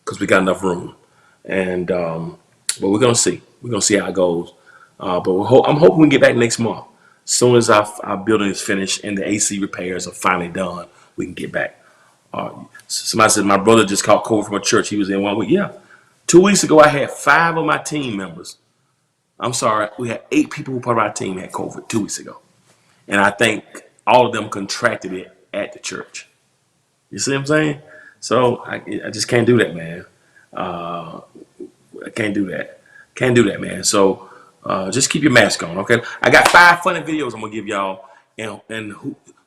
Because we got enough room. And but we're gonna see. We're gonna see how it goes. But I'm hoping we get back next month. As soon as our building is finished and the AC repairs are finally done, we can get back. Somebody said my brother just caught COVID from a church. He was in 1 week. Yeah. 2 weeks ago, I had 5 of my team members. I'm sorry. We had 8 people who part of our team had COVID 2 weeks ago. And I think all of them contracted it at the church. You see what I'm saying? So I just can't do that, man. I can't do that. Can't do that, man. So just keep your mask on, okay? I got 5 funny videos I'm going to give y'all. And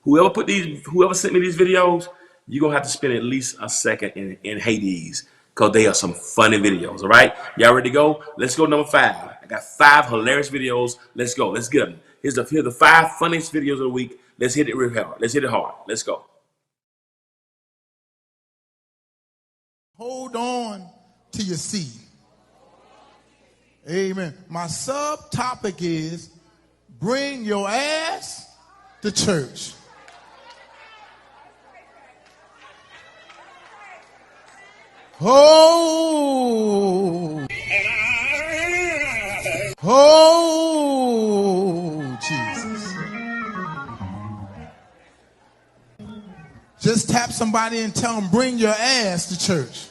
whoever sent me these videos, you're going to have to spend at least a second in Hades because they are some funny videos, all right? Y'all ready to go? Let's go number 5. I got 5 hilarious videos. Let's go. Let's get them. Here's the 5 funniest videos of the week. Let's hit it real hard. Let's hit it hard. Let's go. Hold on to your seat. Amen. My subtopic is bring your ass to church. Oh, oh, Jesus. Just tap somebody and tell them, bring your ass to church.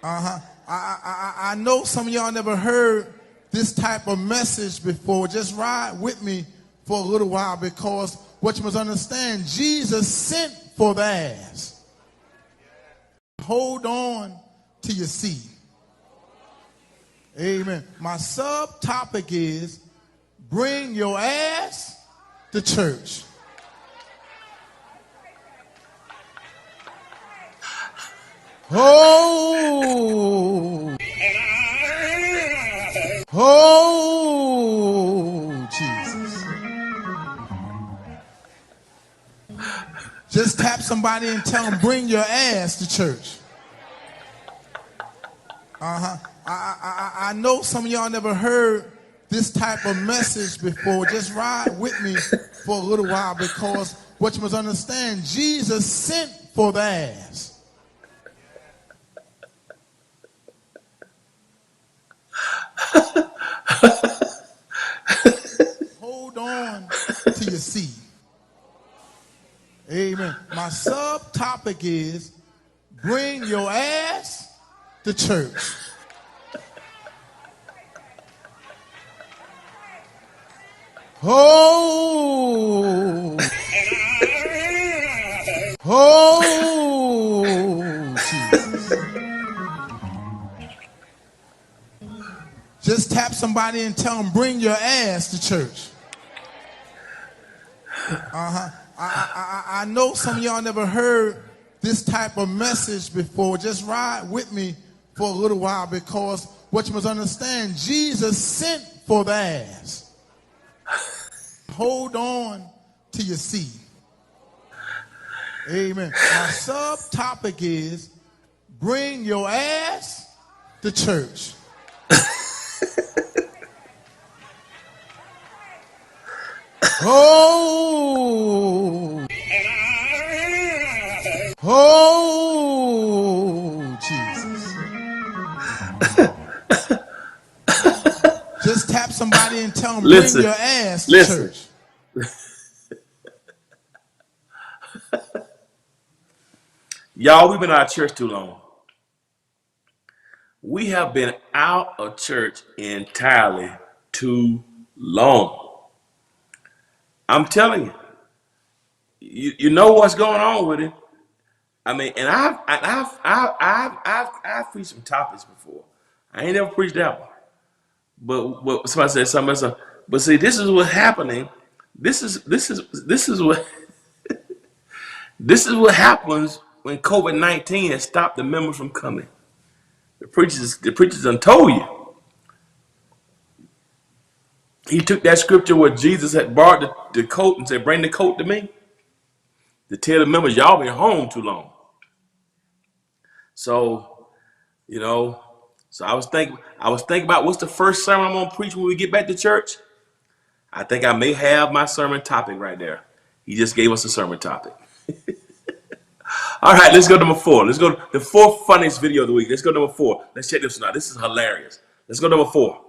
I know some of y'all never heard this type of message before. Just ride with me for a little while, because what you must understand, Jesus sent for the ass. Hold on to your seat. Amen. My subtopic is bring your ass to church. Oh, oh, Jesus. Just tap somebody and tell them, bring your ass to church. I know some of y'all never heard this type of message before. Just ride with me for a little while, because what you must understand, Jesus sent for the ass. Hold on to your seat. Amen. My subtopic is bring your ass to church. Oh, oh, Jesus. Just tap somebody and tell them, bring your ass to church. I know some of y'all never heard this type of message before. Just ride with me for a little while, because what you must understand, Jesus sent for the ass. Hold on to your seat. Amen. My subtopic is bring your ass to church. Oh, oh, Jesus. Just tap somebody and tell them, bring your ass to church. Y'all, we've been out of church too long. We have been out of church entirely too long. I'm telling you, you know what's going on with it. I mean, and I've preached some topics before. I ain't never preached that one. But somebody said something else. But see, this is what's happening. This is what this is what happens when COVID-19 has stopped the members from coming. The preachers done told you. He took that scripture where Jesus had borrowed the coat and said, bring the coat to me, to tell the members, y'all been home too long. So, you know, I was thinking about what's the first sermon I'm going to preach when we get back to church. I think I may have my sermon topic right there. He just gave us a sermon topic. All right, let's go to number 4. Let's go to the 4th funniest video of the week. Let's go to number 4. Let's check this one out. This is hilarious. Let's go to number 4.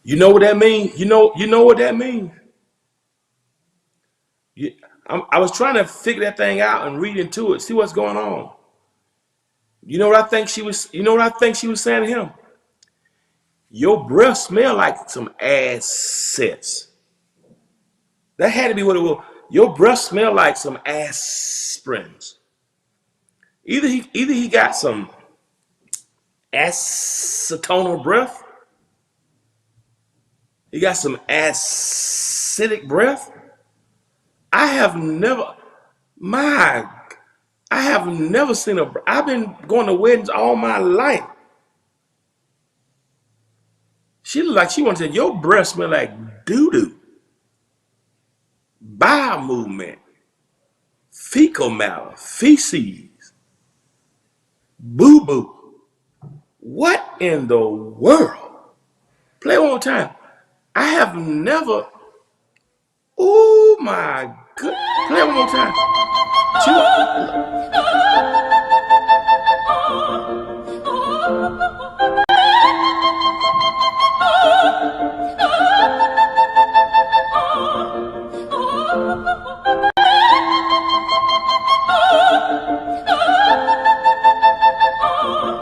You know what that means? You know what that means? You, I was trying to figure that thing out and read into it, see what's going on. You know what I think she was? You know what I think she was saying to him? Your breath smell like some assets. That had to be what it was. Your breath smell like some aspirins. Either he got some acetonal breath. He got some acidic breath. I have never, my, I have never seen I've been going to weddings all my life. She looked like she wanted to say, your breath smell like doo-doo, bowel movement, fecal matter, feces, boo-boo. What in the world? Play one more time. I have never, oh my God. Play one more time.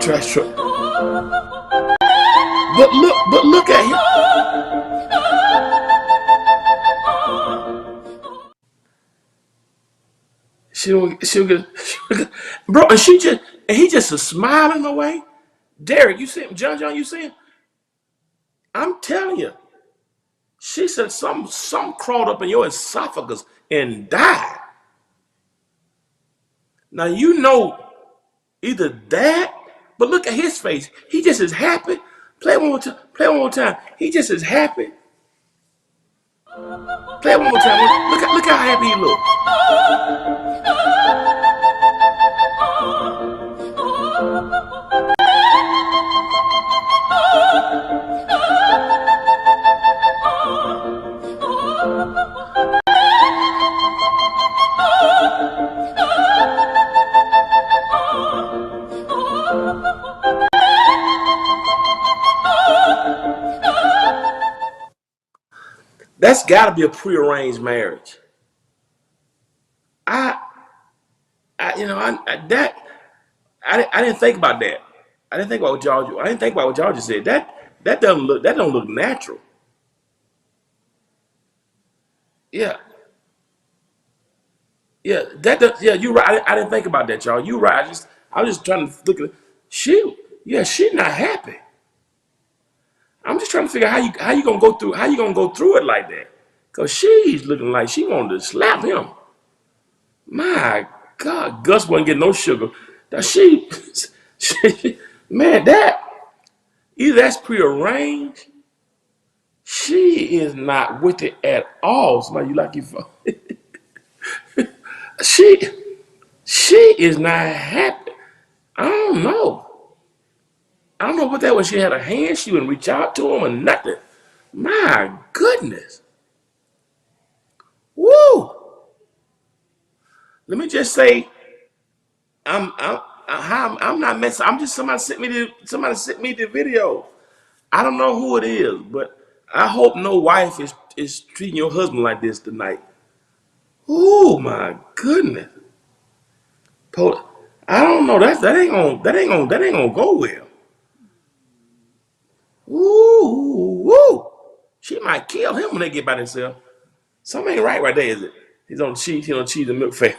Trash truck. But look at him. She'll get, bro, and he just is smiling away. Derek, you see him? John, you see him? I'm telling you, she said some crawled up in your esophagus and died. Now you know either that, but look at his face. He just is happy. Play it one more time. Play it one more time. He just is happy. Play it one more time. Look how happy he look. That's got to be a prearranged marriage. I didn't think about that. I didn't think about what y'all. I didn't think about what y'all just said. That don't look natural. Yeah, yeah. Yeah, you're right. I didn't think about that, y'all. You're right. I was just trying to look at it. She's not happy. I'm just trying to figure out how you gonna go through it like that. Cause she's looking like she wanted to slap him. My God, Gus wasn't getting no sugar. Now man, either that's prearranged. She is not with it at all. Somebody you like your phone. She is not happy. I don't know. I don't know what that was. She had a hand. She wouldn't reach out to him or nothing. My goodness. Woo. Let me just say, I'm not messing. I'm just somebody sent me the video. I don't know who it is, but I hope no wife is treating your husband like this tonight. Oh my goodness. I don't know. That ain't gonna go well. Ooh, woo. She might kill him when they get by themselves. Something ain't right there, is it? He's on cheese and milk fat.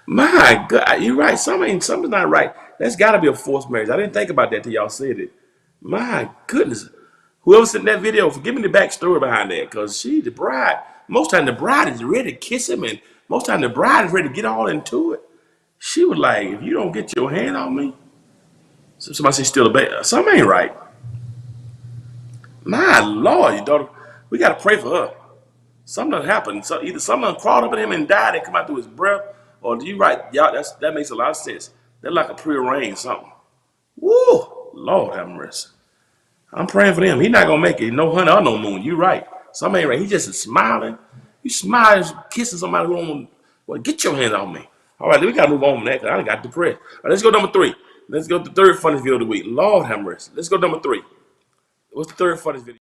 My God, you're right. Something's not right. That's got to be a forced marriage. I didn't think about that till y'all said it. My goodness. Whoever sent that video, give me the backstory behind that, because the bride, most time the bride is ready to kiss him, and most time the bride is ready to get all into it. She was like, if you don't get your hand on me, somebody say still a baby. Something ain't right. My Lord, your daughter, we got to pray for her. Something happened. So either something crawled up in him and died and come out through his breath, or you right, y'all, that makes a lot of sense. That's like a prearranged something. Woo! Lord have mercy. I'm praying for them. He's not gonna make it. No honey or no moon. You right. Something ain't right. He just is smiling. You smiling, kissing somebody who don't. Well, get your hands on me. All right, we gotta move on from that because I done got depressed. All right, let's go number 3. Let's go to the third funny video of the week. Lord have mercy. Let's go number 3. What's the third funniest video?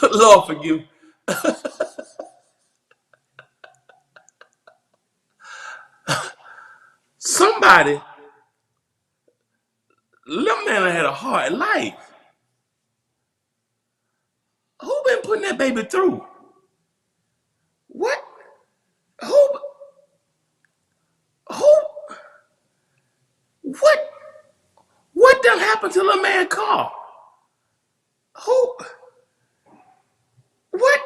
Lord forgive me. Somebody, little man had a hard life. Who been putting that baby through? What? Who? Who? What? What done happened to little man car? Who? What?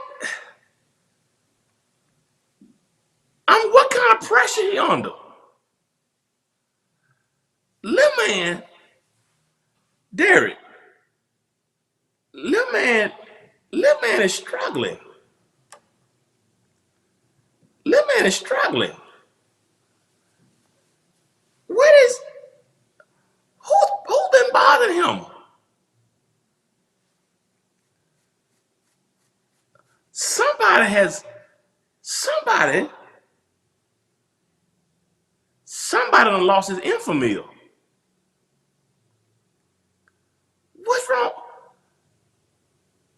What kind of pressure he under? Little man, Derek. Little man is struggling. Little man is struggling. What is? Who been bothering him? Somebody done lost his infamil. What's wrong?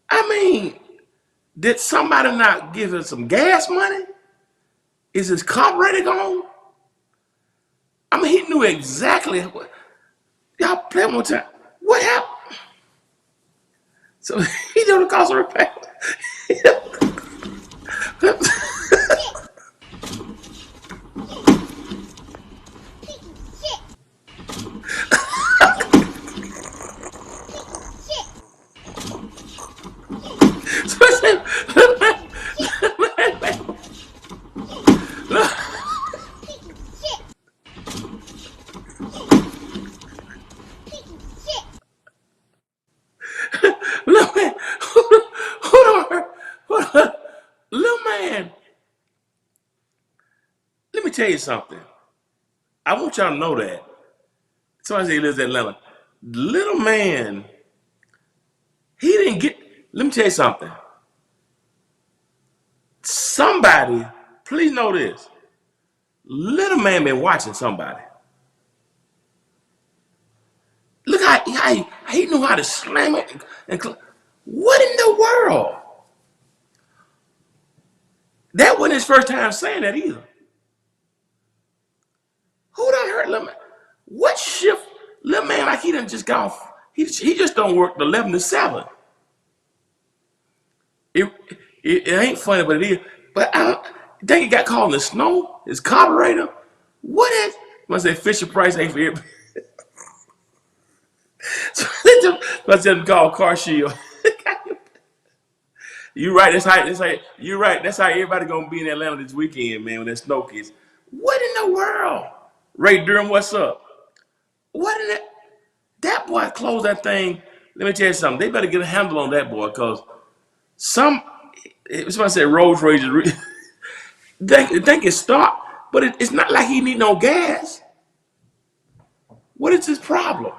I mean, did somebody not give him some gas money? Is his carburetor gone? I mean, he knew exactly what. Y'all play one more time. What happened? So he did the cost of repair. Little man, hold on. Little man, let me tell you something. I want y'all to know that. Somebody say he lives in Atlanta. Little man, he didn't get, let me tell you something. Somebody, please know this. Little man been watching somebody. Look how he knew how to slam it. What in the world? That wasn't his first time saying that either. Who done hurt little man? What shift? Little man like he done just got off. He just don't work the 11 to 7. It ain't funny, but it is. But I think he got caught in the snow. His carburetor. What is? Must say Fisher Price ain't for everybody. So must have call car shield. You right. That's how. You right. That's how everybody gonna be in Atlanta this weekend, man. When that snow kids. What in the world? Ray Durham, what's up? What in that? That boy closed that thing. Let me tell you something. They better get a handle on that boy, cause somebody said Rolls Royce. They think it stopped, but it's not like he need no gas. What is his problem?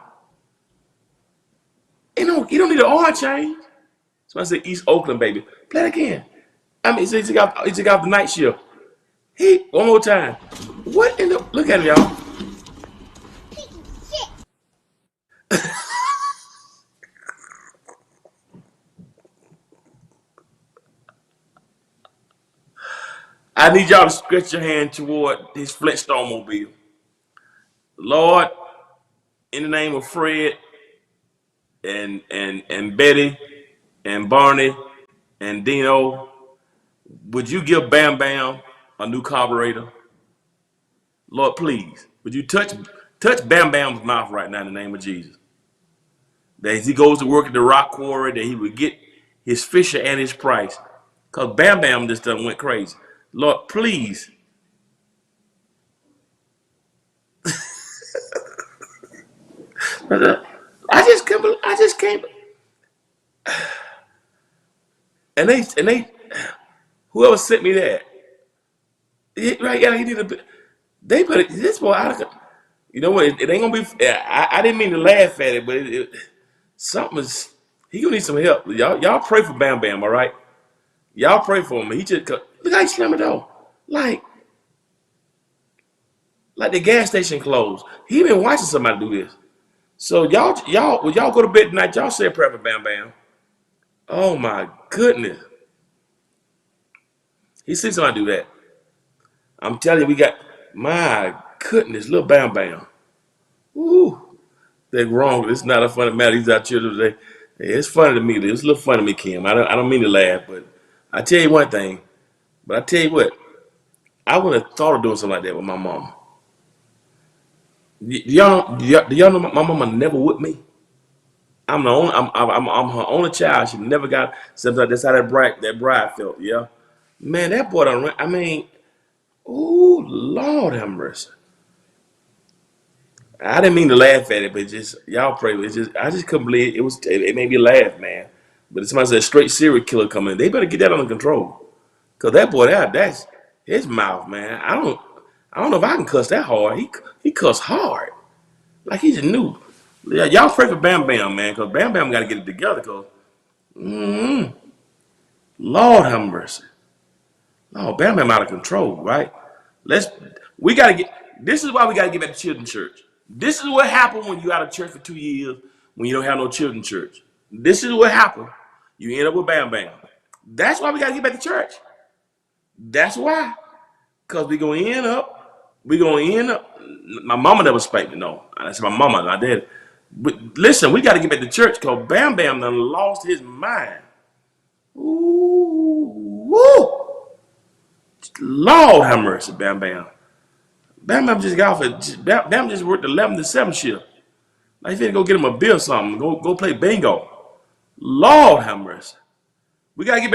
He don't need an oil change. So I said, East Oakland, baby. Play it again. I mean, he took out the night shift. One more time. What in the, look at him, y'all. I need y'all to stretch your hand toward his Flintstone mobile. Lord, in the name of Fred and Betty and Barney and Dino, would you give Bam Bam a new carburetor? Lord, please, would you touch Bam Bam's mouth right now in the name of Jesus? That as he goes to work at the rock quarry, that he would get his Fisher and his Price. Because Bam Bam just done went crazy. Lord, please. I just can't. And they, whoever sent me that, right? Yeah, he did they put this boy out of. You know what? It ain't gonna be. I didn't mean to laugh at it, but something is. He gonna need some help. Y'all pray for Bam Bam, all right? Y'all pray for him. He just look how he slammed the door, like the gas station closed. He been watching somebody do this. So y'all when y'all go to bed tonight, y'all say a prayer for Bam Bam. Oh my goodness. He sees somebody do that. I'm telling you, we got, my goodness, little Bam Bam. Ooh, they're wrong. It's not a funny matter. These are children today. It's funny to me. It's a little funny to me, Kim. I don't mean to laugh, but I tell you one thing. But I tell you what, I wouldn't have thought of doing something like that with my mama. Do y'all know my mama never with me? I'm her only child. She never got something like that's how that bride felt. Yeah, man, that boy don't. I mean, ooh, Lord have mercy. I didn't mean to laugh at it, but just y'all pray. It's just I just couldn't believe it. It made me laugh, man. But if somebody said straight serial killer coming, they better get that under control. Cause that boy, that's his mouth, man. I don't know if I can cuss that hard. He cuss hard, like he just knew. Yeah, y'all pray for Bam Bam, man, cause Bam Bam got to get it together. Cause, Lord have mercy. Oh, Bam Bam out of control, right? We got to get. This is why we got to get back to children's church. This is what happened when you out of church for 2 years, when you don't have no children's church. This is what happened. You end up with Bam Bam. That's why we got to get back to church. That's why. Because we're going to end up, my mama never spanked me, no. That's my mama, not dad. But listen, we got to get back to church because Bam Bam done lost his mind. Ooh, woo. Lord have mercy, Bam Bam. Bam Bam just got off Bam just worked 11 to 7 shift. Like, if you go get him a beer or something, go play bingo. Lord have mercy. We gotta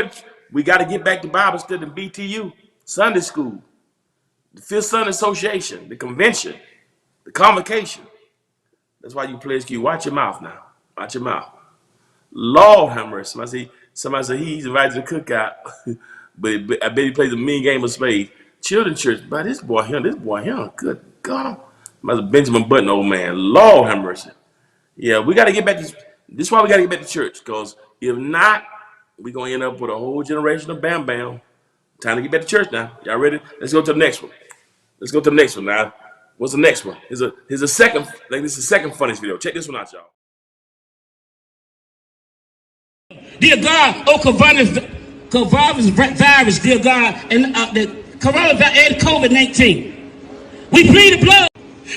get back to Bible study in BTU, Sunday school, the Fifth Son Association, the convention, the convocation. That's why you players keep watch your mouth now. Watch your mouth. Lord have mercy. Somebody say he's invited to the cookout, but I bet he plays a mean game of spades. Children's church, but this boy here, good God. Benjamin Button, old man. Lord have mercy. Yeah, we got to get back to this is why we got to get back to church, because if not, we're going to end up with a whole generation of Bam Bam. Time to get back to church now. Y'all ready? Let's go to the next one. Let's go to the next one now. What's the next one? Here's a second, like this is the second funniest video. Check this one out, y'all. Dear God, oh coronavirus, dear God, and the coronavirus and COVID-19. We plead the blood.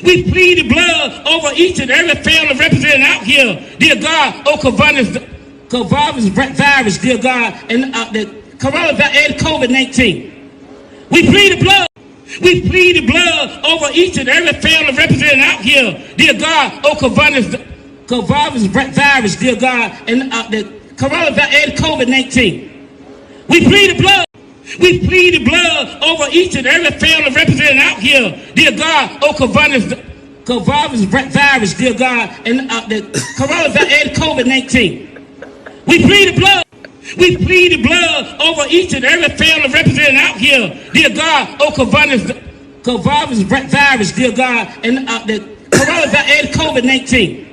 We plead the blood over each and every family represented out here. Dear God, oh coronavirus, dear God, and the coronavirus and COVID-19. We plead the blood. We plead the blood over each and every family represented out here. Dear God, oh coronavirus, dear God, and the coronavirus and COVID-19. We plead the blood. We plead the blood over each and every family represented out here. Dear God, oh coronavirus, dear God, and the coronavirus and COVID-19. We plead the blood. We plead the blood over each and every family represented out here. Dear God, oh coronavirus, dear God, and the coronavirus and COVID-19.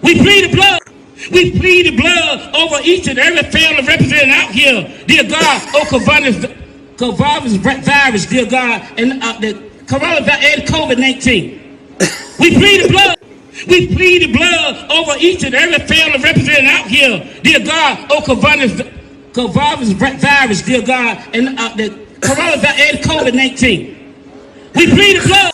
We plead the blood. We plead the blood over each and every family represented out here, dear God. Oh, coronavirus, dear God, and the coronavirus and COVID-19. We plead the blood. We plead the blood over each and every family represented out here, dear God. Oh, coronavirus, dear God, and the coronavirus and COVID-19. We plead the blood.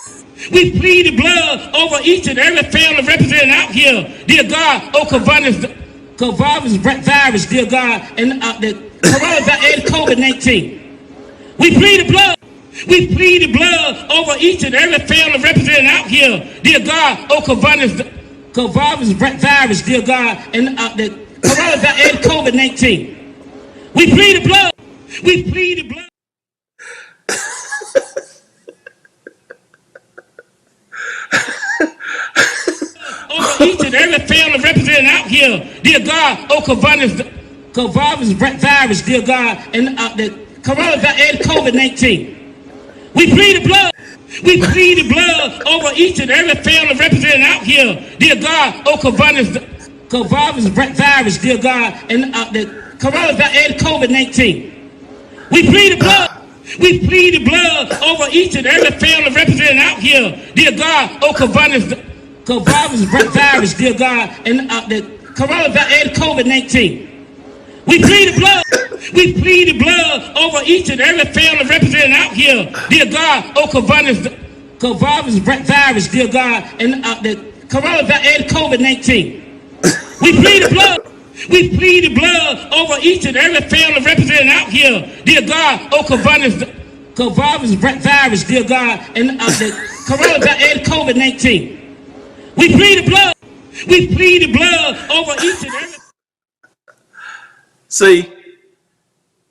We plead the blood over each and every family represented out here, dear God. Oh, coronavirus, dear God, and the coronavirus and COVID-19. We plead the blood. We plead the blood over each and every family represented out here, dear God. Oh, coronavirus, dear God, and the coronavirus and COVID-19. We plead the blood. We plead the blood. Over each and every family represented out here, dear God. Oh, coronavirus, dear God, and the coronavirus and COVID-19. We plead the blood. We plead the blood over each and every family represented out here, dear God. Oh, coronavirus, dear God, and the coronavirus and COVID-19. We plead the blood. We plead the blood over each and every family represented out here, dear God. Oh, coronavirus, dear God, and the coronavirus and COVID-19. We plead the blood. We plead the blood over each and every family represented out here, dear God. Oh, coronavirus, dear God, and the coronavirus and COVID-19. We plead the blood. We plead the blood over each and every family represented out here, dear God. Oh, coronavirus, dear God, and the coronavirus and COVID-19. We plead the blood. We plead the blood over each and every. See,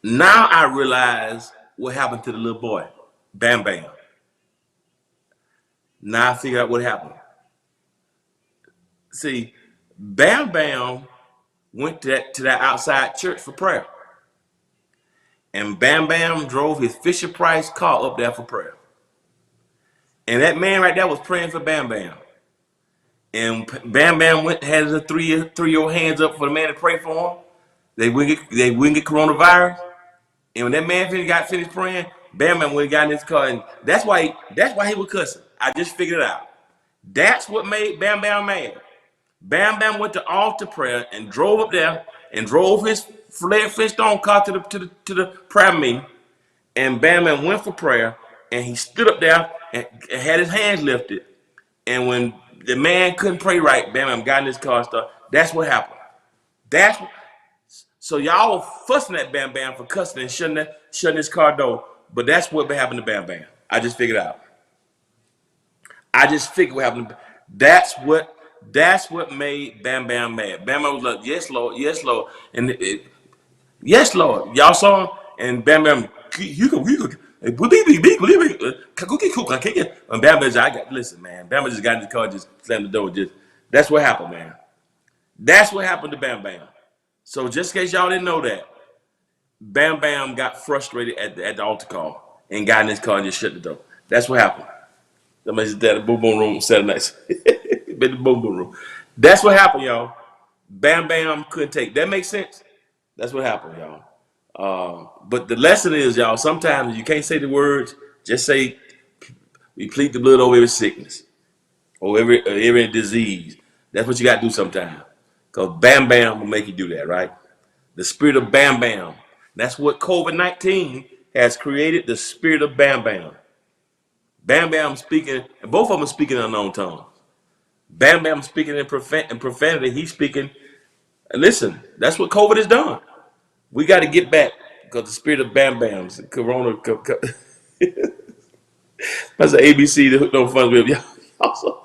now I realize what happened to the little boy, Bam Bam. Now I figure out what happened. See, Bam Bam went to that outside church for prayer. And Bam Bam drove his Fisher Price car up there for prayer. And that man right there was praying for Bam Bam. And Bam Bam had his three-year-old hands up for the man to pray for him. They wouldn't get coronavirus. And when that man got finished praying, Bam Bam went and got in his car. And that's why he was cussing. I just figured it out. That's what made Bam Bam mad. Bam Bam went to altar prayer and drove up there and drove his Flintstone car to the prayer meeting. And Bam Bam went for prayer and he stood up there and had his hands lifted. And when the man couldn't pray right, Bam Bam got in his car and started. That's what happened. So y'all were fussing at Bam Bam for cussing and shutting his car door. But that's what happened to Bam Bam. I just figured out. I just figured what happened. That's what made Bam Bam mad. Bam Bam was like, yes, Lord, yes, Lord. And yes, Lord. Y'all saw him? And Bam Bam, you can. And Bam Bam said, listen, man. Bam Bam just got in the car, just slammed the door. That's what happened, man. That's what happened to Bam Bam. So just in case y'all didn't know that, Bam Bam got frustrated at the altar call and got in his car and just shut the door. That's what happened. Somebody's at the boom boom room Saturday nights. Been the boom boom room. That's what happened, y'all. Bam Bam couldn't take. That makes sense? That's what happened, y'all. But the lesson is, y'all, sometimes you can't say the words. Just say, we plead the blood over every sickness or every disease. That's what you got to do sometimes. Because Bam Bam will make you do that, right? The spirit of Bam Bam. That's what COVID-19 has created, the spirit of Bam Bam. Bam Bam speaking, and both of them are speaking in unknown tongues. Bam Bam speaking in profanity. He's speaking. And listen, that's what COVID has done. We got to get back because the spirit of Bam Bam's corona. That's an ABC to hook no funds with. Y'all also.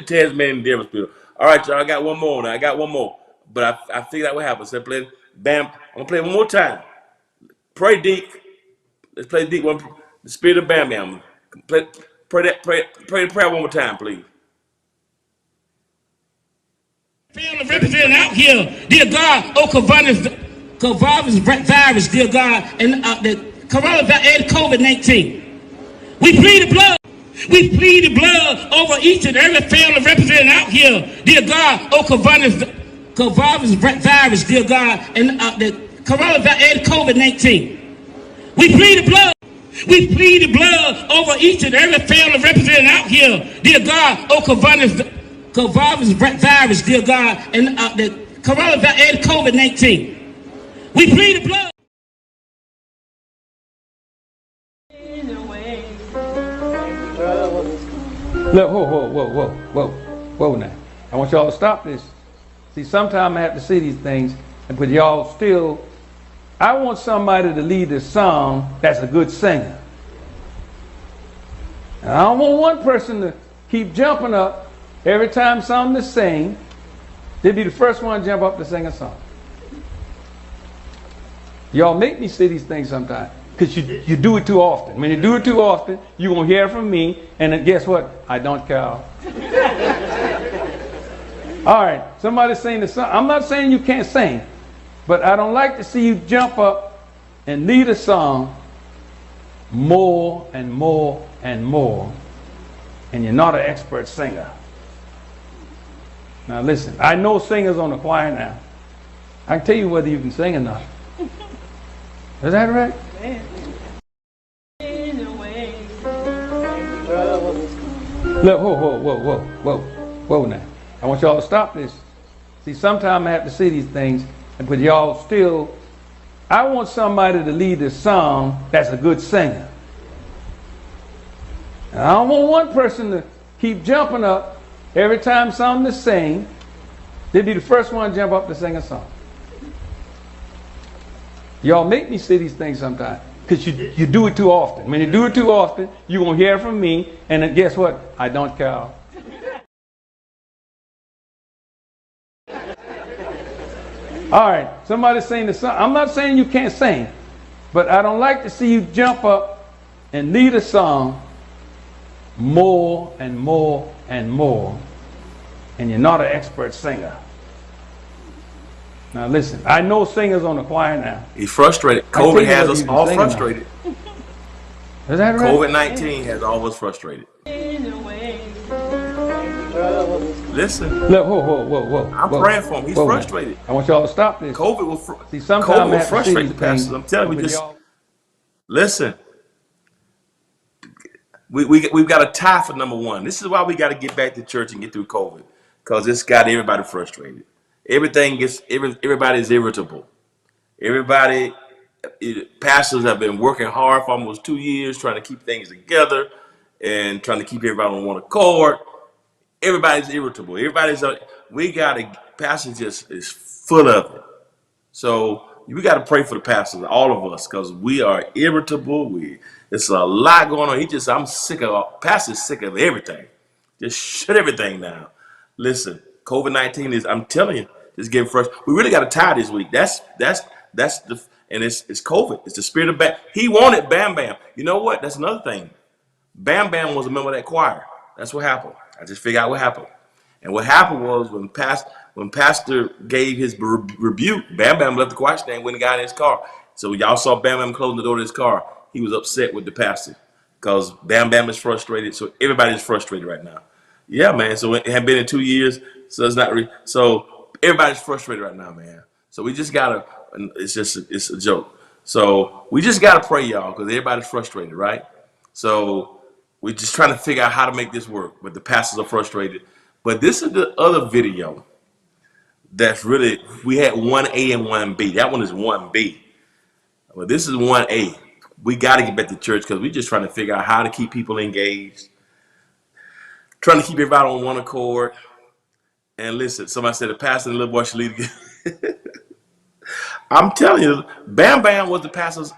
Tasmanian Devil spirit. All right, y'all. I got one more. Now I got one more, but I figured out what happened. So I played Bam. I'm gonna play it one more time. Pray, Deke. Let's play Deke one. The spirit of Bam Bam. Pray the prayer one more time, please. Family represented out here, dear God. Oh, coronavirus, dear God, and the coronavirus and COVID-19. We plead the blood. We plead the blood over each and every family represented out out here, dear God, coronavirus, dear God, and the coronavirus and COVID-19. We plead the blood. We plead the blood over each and every family represented out here, dear God, coronavirus, dear God, and the coronavirus and COVID-19. We plead the blood. Look, whoa now. I want y'all to stop this. See, sometimes I have to see these things, but y'all still, I want somebody to lead this song that's a good singer. And I don't want one person to keep jumping up every time something to sing. They'd be the first one to jump up to sing a song. Y'all make me see these things sometimes. Because you do it too often. When you do it too often, you're going to hear from me, and then guess what? I don't care. All right, somebody sing the song. I'm not saying you can't sing, but I don't like to see you jump up and lead a song more and more and more, and you're not an expert singer. Now listen, I know singers on the choir now. I can tell you whether you can sing or not. Is that right? Look, whoa now. I want y'all to stop this. See, sometimes I have to see these things, but y'all still, I want somebody to lead this song that's a good singer. And I don't want one person to keep jumping up every time something to sing. They'd be the first one to jump up to sing a song. Y'all make me see these things sometimes. Because you do it too often. When you do it too often, you're going to hear from me, and then guess what? I don't care. All right, somebody sing the song. I'm not saying you can't sing, but I don't like to see you jump up and lead a song more and more and more, and you're not an expert singer. Now listen, I know singers on the choir now. He's frustrated. COVID has us all frustrated. Is that right? COVID-19 has all of us frustrated. Listen. Look, whoa. I'm praying for him. He's frustrated. I want y'all to stop this. COVID will frustrate the pastors. I'm telling you, listen. We've got a tie for number one. This is why we got to get back to church and get through COVID, because it's got everybody frustrated. Everybody's irritable. Pastors have been working hard for almost 2 years trying to keep things together and trying to keep everybody on one accord. Everybody's irritable. Pastor just is full of it. So we got to pray for the pastors, all of us, because we are irritable. It's a lot going on. Pastor's sick of everything. Just shut everything down. Listen, COVID-19 is, I'm telling you, just getting frustrated. We really got to tie this week. It's COVID. It's the spirit of Bam. He wanted Bam Bam. You know what? That's another thing. Bam Bam was a member of that choir. That's what happened. I just figured out what happened. And what happened was when Pastor gave his rebuke, Bam Bam left the choir stand, went and got in his car. So y'all saw Bam Bam closing the door to his car. He was upset with the pastor because Bam Bam is frustrated. So everybody's frustrated right now. Yeah, man. So it had been in 2 years. So it's not so everybody's frustrated right now, man. So we just gotta. It's a joke. So we just gotta pray, y'all, because everybody's frustrated, right? So we're just trying to figure out how to make this work. But the pastors are frustrated. But this is the other video that's really, we had 1A and 1B. That one is 1B. But this is 1A. We got to get back to church because we're just trying to figure out how to keep people engaged, trying to keep everybody on one accord. And listen, somebody said the pastor and the little boy should lead again. I'm telling you, Bam Bam was the pastor's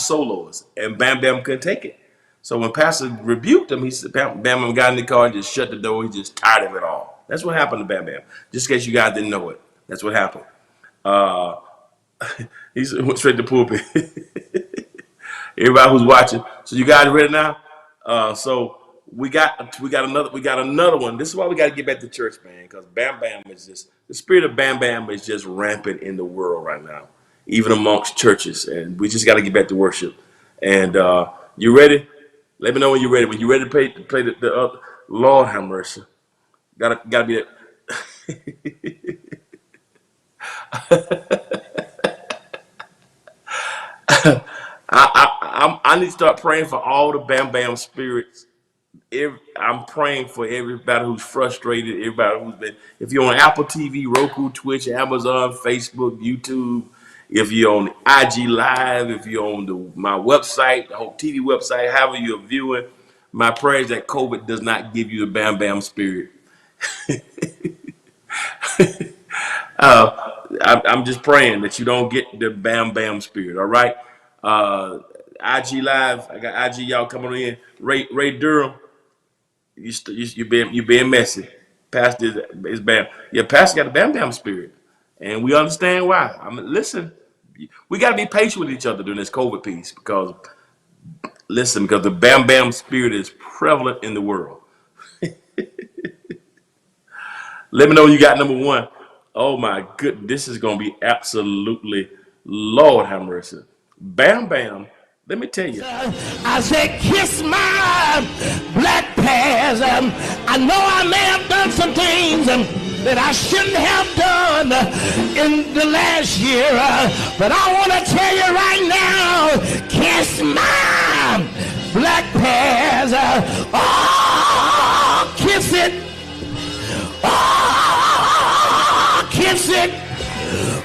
soloist, and Bam Bam couldn't take it. So when Pastor rebuked him, he said, Bam Bam got in the car and just shut the door. He's just tired of it all. That's what happened to Bam Bam. Just in case you guys didn't know it, that's what happened. He went straight to the pulpit. Everybody who's watching, so you guys ready now? So we got another one. This is why we got to get back to church, man, because Bam Bam is just, the spirit of Bam Bam is just rampant in the world right now, even amongst churches, and we just got to get back to worship. And you ready? Let me know when you're ready. When you're ready to play the Lord have mercy. Gotta be I need to start praying for all the Bam Bam spirits. I'm praying for everybody who's frustrated, everybody who's been. If you're on Apple TV, Roku, Twitch, Amazon, Facebook, YouTube, if you're on IG Live, if you're on my website, the whole TV website, however you're viewing, my prayer is that COVID does not give you the Bam Bam spirit. I'm just praying that you don't get the Bam Bam spirit. All right. IG Live, I got IG y'all coming in. Ray Durham, you being messy. Pastor is Bam. Yeah, Pastor got the Bam Bam spirit, and we understand why. I mean, listen, we got to be patient with each other during this COVID piece because because the Bam Bam spirit is prevalent in the world. Let me know you got number one. Oh my goodness, this is gonna be absolutely, Lord have mercy. Bam Bam. Let me tell you. I said, kiss my black past. I know I may have done some things that I shouldn't have done in the last year. But I want to tell you right now, kiss my black past. Oh, kiss it. Oh, kiss it.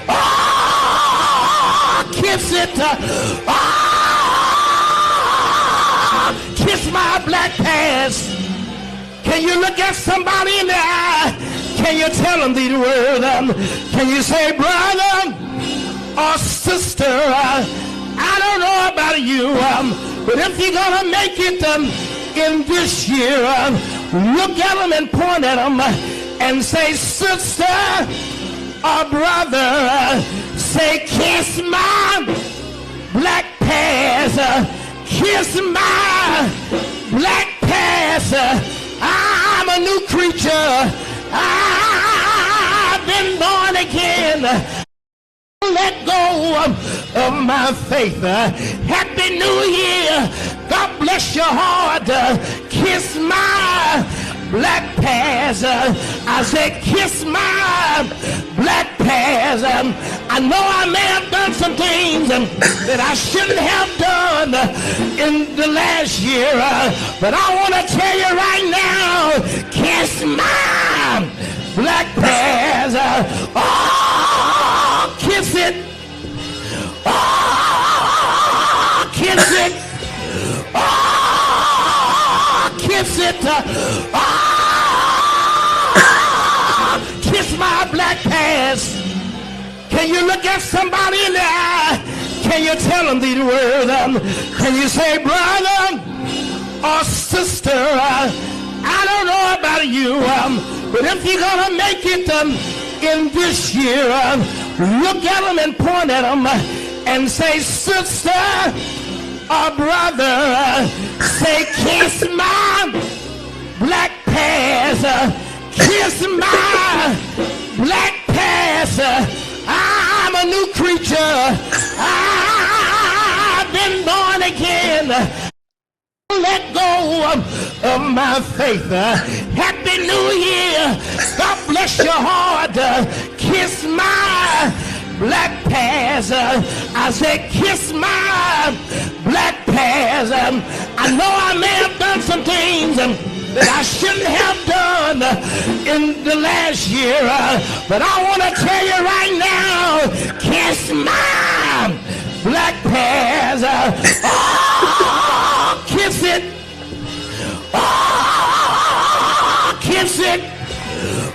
Oh, kiss it. Oh, kiss my black past. Can you look at somebody in the eye? Can you tell them the word? Can you say, brother or sister, I don't know about you, but if you're going to make it in this year, look at them and point at them and say, sister or brother, say, kiss my black past. Kiss my black past. I'm a new creature. I've been born again. Let go of my faith. Happy New Year. God bless your heart. Kiss my black past. I said, kiss my black past. I know I may have done some things that I shouldn't have done in the last year, but I want to tell you right now, kiss my black past. Oh, kiss it. Oh, kiss it. Oh, kiss it. Oh, kiss my black past. Can you look at somebody in the eye? Can you tell them the word? Can you say, brother or sister, I don't know about you, but if you're going to make it in this year, look at them and point at them and say, sister or brother, say, kiss my black past. Kiss my black past. I'm a new creature. I've been born again. Let go of my faith. Happy New Year. God bless your heart. Kiss my black past. I said, kiss my black past. I know I may have done some things that I shouldn't have done in the last year, but I want to tell you right now, kiss my black past. Oh, kiss it. Oh, kiss it.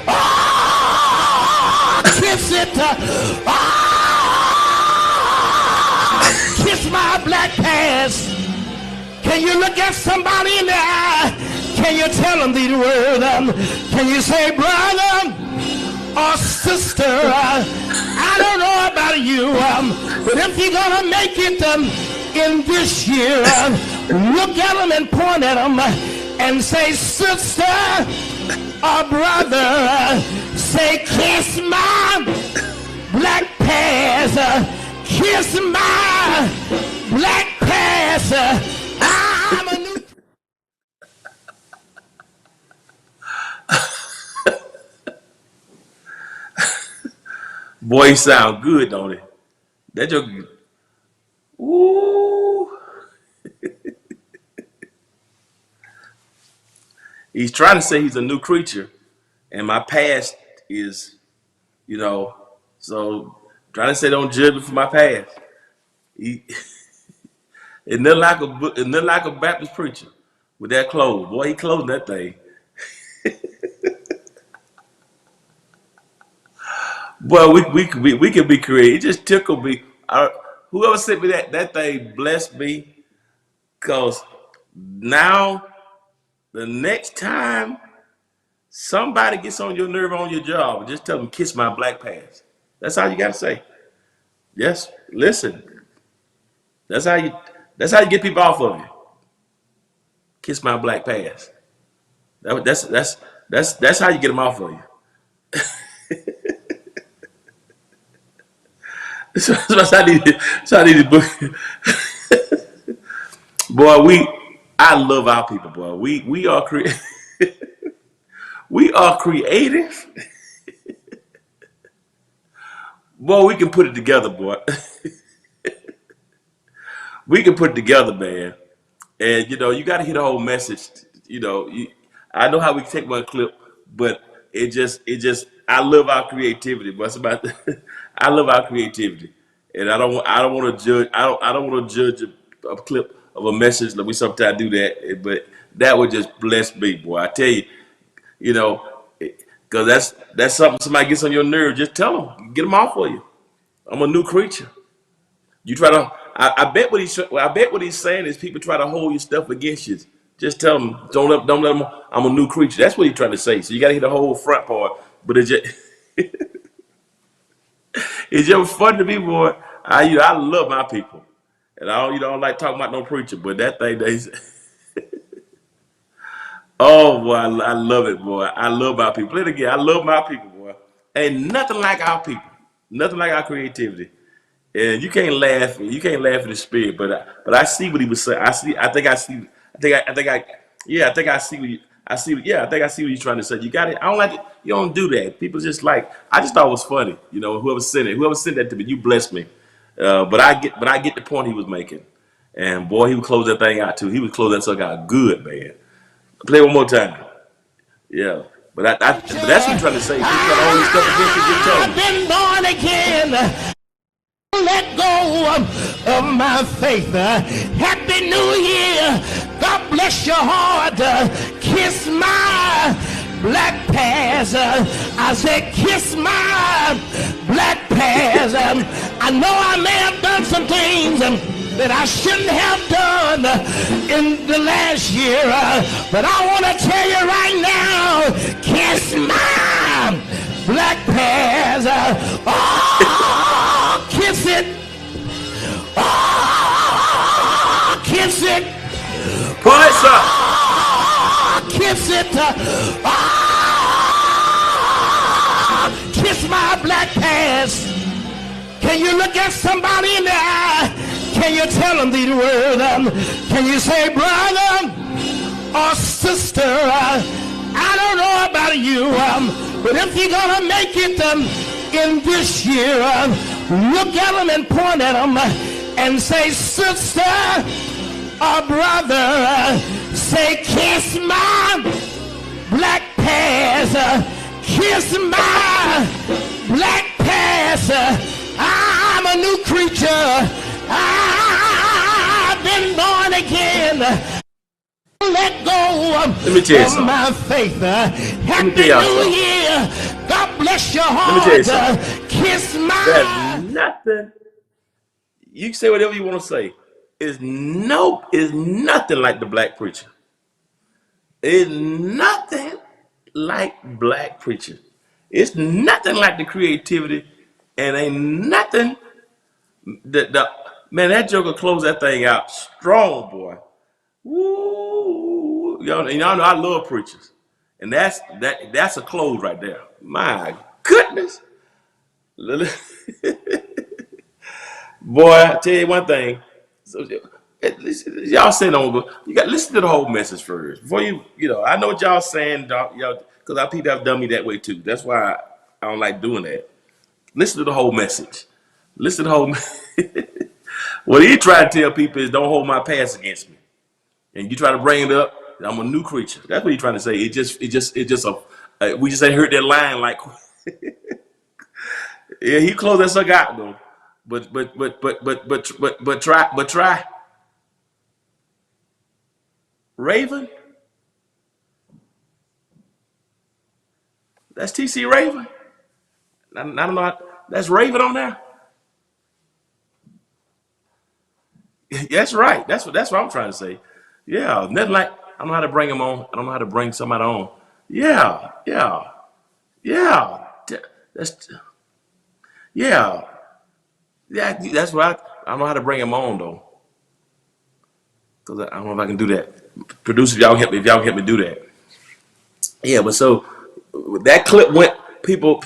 Oh, kiss it. Oh, kiss my black past. Can you look at somebody in the eye? Can you tell them the word? Can you say, brother or sister, I don't know about you, but if you're going to make it in this year, look at them and point at them and say, sister or brother, say, kiss my black past. Kiss my black past. I'm a new Boy, he sound good, don't he? That joke. Ooh. He's trying to say he's a new creature, and my past is, you know, so trying to say don't judge me for my past. He, it's nothing like a Baptist preacher with that clothes. Boy, he closing that thing. Boy, we can be creative. It just tickled me. Whoever sent me that thing blessed me, cause now the next time somebody gets on your nerve on your job, just tell them kiss my black past. That's all you gotta say. Yes, listen. That's how you get people off of you. Kiss my black past. That's how you get them off of you. So I need to book. Boy, I love our people, boy. We are we are creative. Boy, we can put it together, boy. We can put it together, man. And you got to hear the whole message. I know how we take one clip, but I love our creativity. But it's about I love our creativity, and I don't want to judge. I don't want to judge a clip of a message that we sometimes do that. But that would just bless me, boy. I tell you, because that's something somebody gets on your nerve. Just tell them, get them off of you. I'm a new creature. You try to. I bet what he's saying is people try to hold your stuff against you. Just tell them, don't let them. I'm a new creature. That's what he's trying to say. So you got to hear the whole front part. But it's just it's just fun to me, boy. I love my people, and I don't like talking about no preacher. But that thing, oh boy, I love it, boy. I love my people. Play it again. I love my people, boy. Ain't nothing like our people. Nothing like our creativity. And you can't laugh. You can't laugh at the spirit. But I see what he was saying. I see. I think I see. Yeah. I think I see what Yeah. I think I see what he's trying to say. You got it. I don't like it. You don't do that. People just like. I just thought it was funny. Whoever sent that to me, you blessed me. But I get the point he was making. And boy, he would close that thing out too. He would close that sucker out good, man. Play one more time. Yeah. But that's what he's trying to say. People got all this stuff against you. Just tell I've them. been born again. Let go of my faith. Happy New Year. God bless your heart. Kiss my black past. I said kiss my black past. I know I may have done some things that I shouldn't have done in the last year. But I want to tell you right now, kiss my black past. Oh, kiss it. Oh, kiss it. Push up. Oh, kiss it. Oh, kiss my black past. Can you look at somebody in the eye? Can you tell them these words? Can you say, brother or sister, I don't know about you, but if you're going to make it in this year, look at them and point at them and say, sister or brother, say, kiss my black past, kiss my black past. I'm a new creature. I've been born again. Let go Let me tell you of something. my faith. Happy tell y'all New something. Year. God bless your Let me tell you heart. something. Kiss my. There's nothing. You can say whatever you want to say. Is nothing like the black preacher. It's nothing like black preacher. It's nothing like the creativity, and ain't nothing. Man, that joker closed that thing out strong, boy. Woo! Y'all know I love preachers, and that's a close right there. My goodness, boy! I tell you one thing. So, y'all saying on, you got to listen to the whole message first before I know what y'all saying, y'all, because our people have done me that way too. That's why I don't like doing that. Listen to the whole message. Listen to the whole. What he tried to tell people is, don't hold my past against me. And you try to bring it up, I'm a new creature. That's what he's trying to say. We just ain't heard that line like. Yeah, he closed that sucker out though. But try. Raven. That's TC Raven. I don't know. That's Raven on there. That's right. That's what I'm trying to say. Yeah, nothing like, I don't know how to bring him on. I don't know how to bring somebody on. Yeah. That's yeah. That's what I don't know how to bring him on though. Cause I don't know if I can do that. Producer, if y'all help me do that. Yeah, but so that clip went people.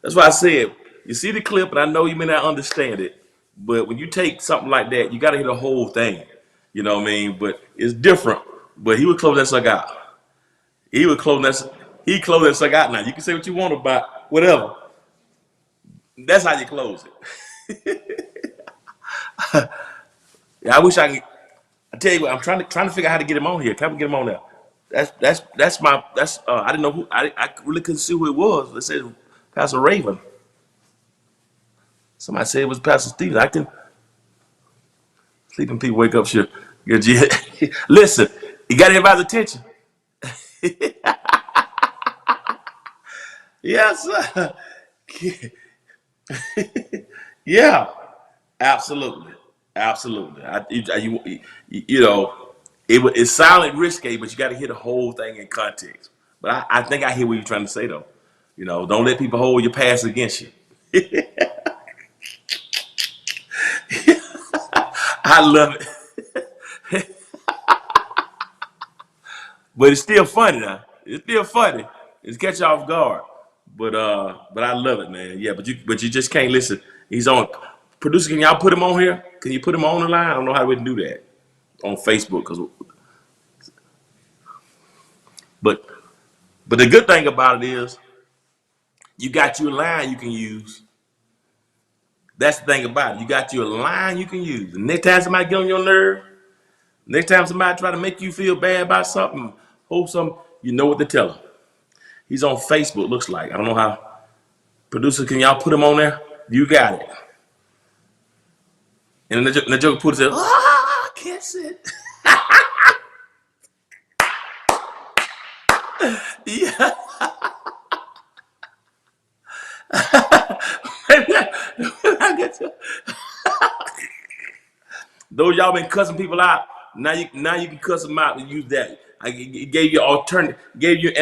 That's why I said, you see the clip, and I know you may not understand it, but when you take something like that, you got to hear the whole thing. You know what I mean? But it's different. But he would close that sucker out. He closed that sucker out. Now you can say what you want about whatever. That's how you close it. Yeah, I wish I could. I tell you what, I'm trying to figure out how to get him on here. Can we get him on there? I didn't know who. I really couldn't see who it was. They said Pastor Raven. Somebody said it was Pastor Stevens. I can. Sleeping people wake up. Sure. Listen, you got everybody's attention. Yes, sir. Yeah, absolutely. You know, it's silent risque, but you got to hear the whole thing in context. But I think I hear what you're trying to say, though. You know, don't let people hold your past against you. I love it. But it's still funny now. It's still funny. It's catch you off guard. But I love it, man. Yeah, but you just can't listen. He's on. Producer, can y'all put him on here? Can you put him on the line? I don't know how we can do that on Facebook, but the good thing about it is you got your line you can use. That's the thing about it. You got your line you can use. The next time somebody get on your nerve, next time somebody try to make you feel bad about something, you know what to tell them. He's on Facebook, looks like. I don't know how. Producer, can y'all put him on there? You got it. And the joker put it said, I can't sit. Yeah. Those y'all been cussing people out. Now you can cuss them out and use that. I gave you an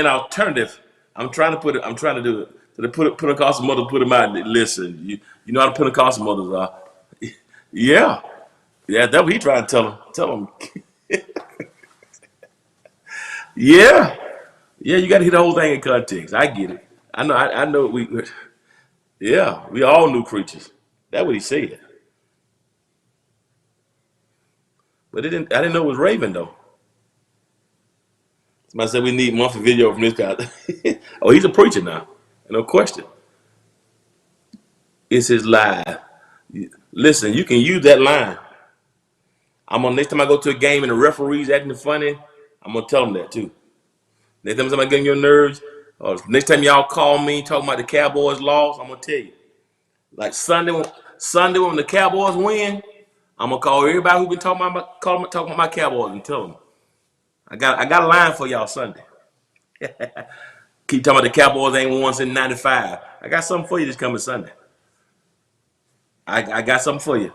alternative. I'm trying to do it. So the Pentecostal mother put them out. Listen, you know how the Pentecostal mothers are. Yeah, that's what he trying to tell them. Tell them. Yeah, you got to hear the whole thing in context. I get it. I know. We all new creatures. That's what he said. But I didn't know it was Raven though. Somebody said we need monthly video from this guy. Oh, he's a preacher now, no question. It's his live. Listen, you can use that line. Next time I go to a game and the referee's acting funny, I'm gonna tell them that too. Next time somebody getting your nerves, or next time y'all call me talking about the Cowboys lost, I'm gonna tell you. Like Sunday when the Cowboys win, I'm gonna call everybody who been talking about my Cowboys and tell them. I got a line for y'all Sunday. Keep talking about the Cowboys ain't won since '95. I got something for you this coming Sunday. I got something for you.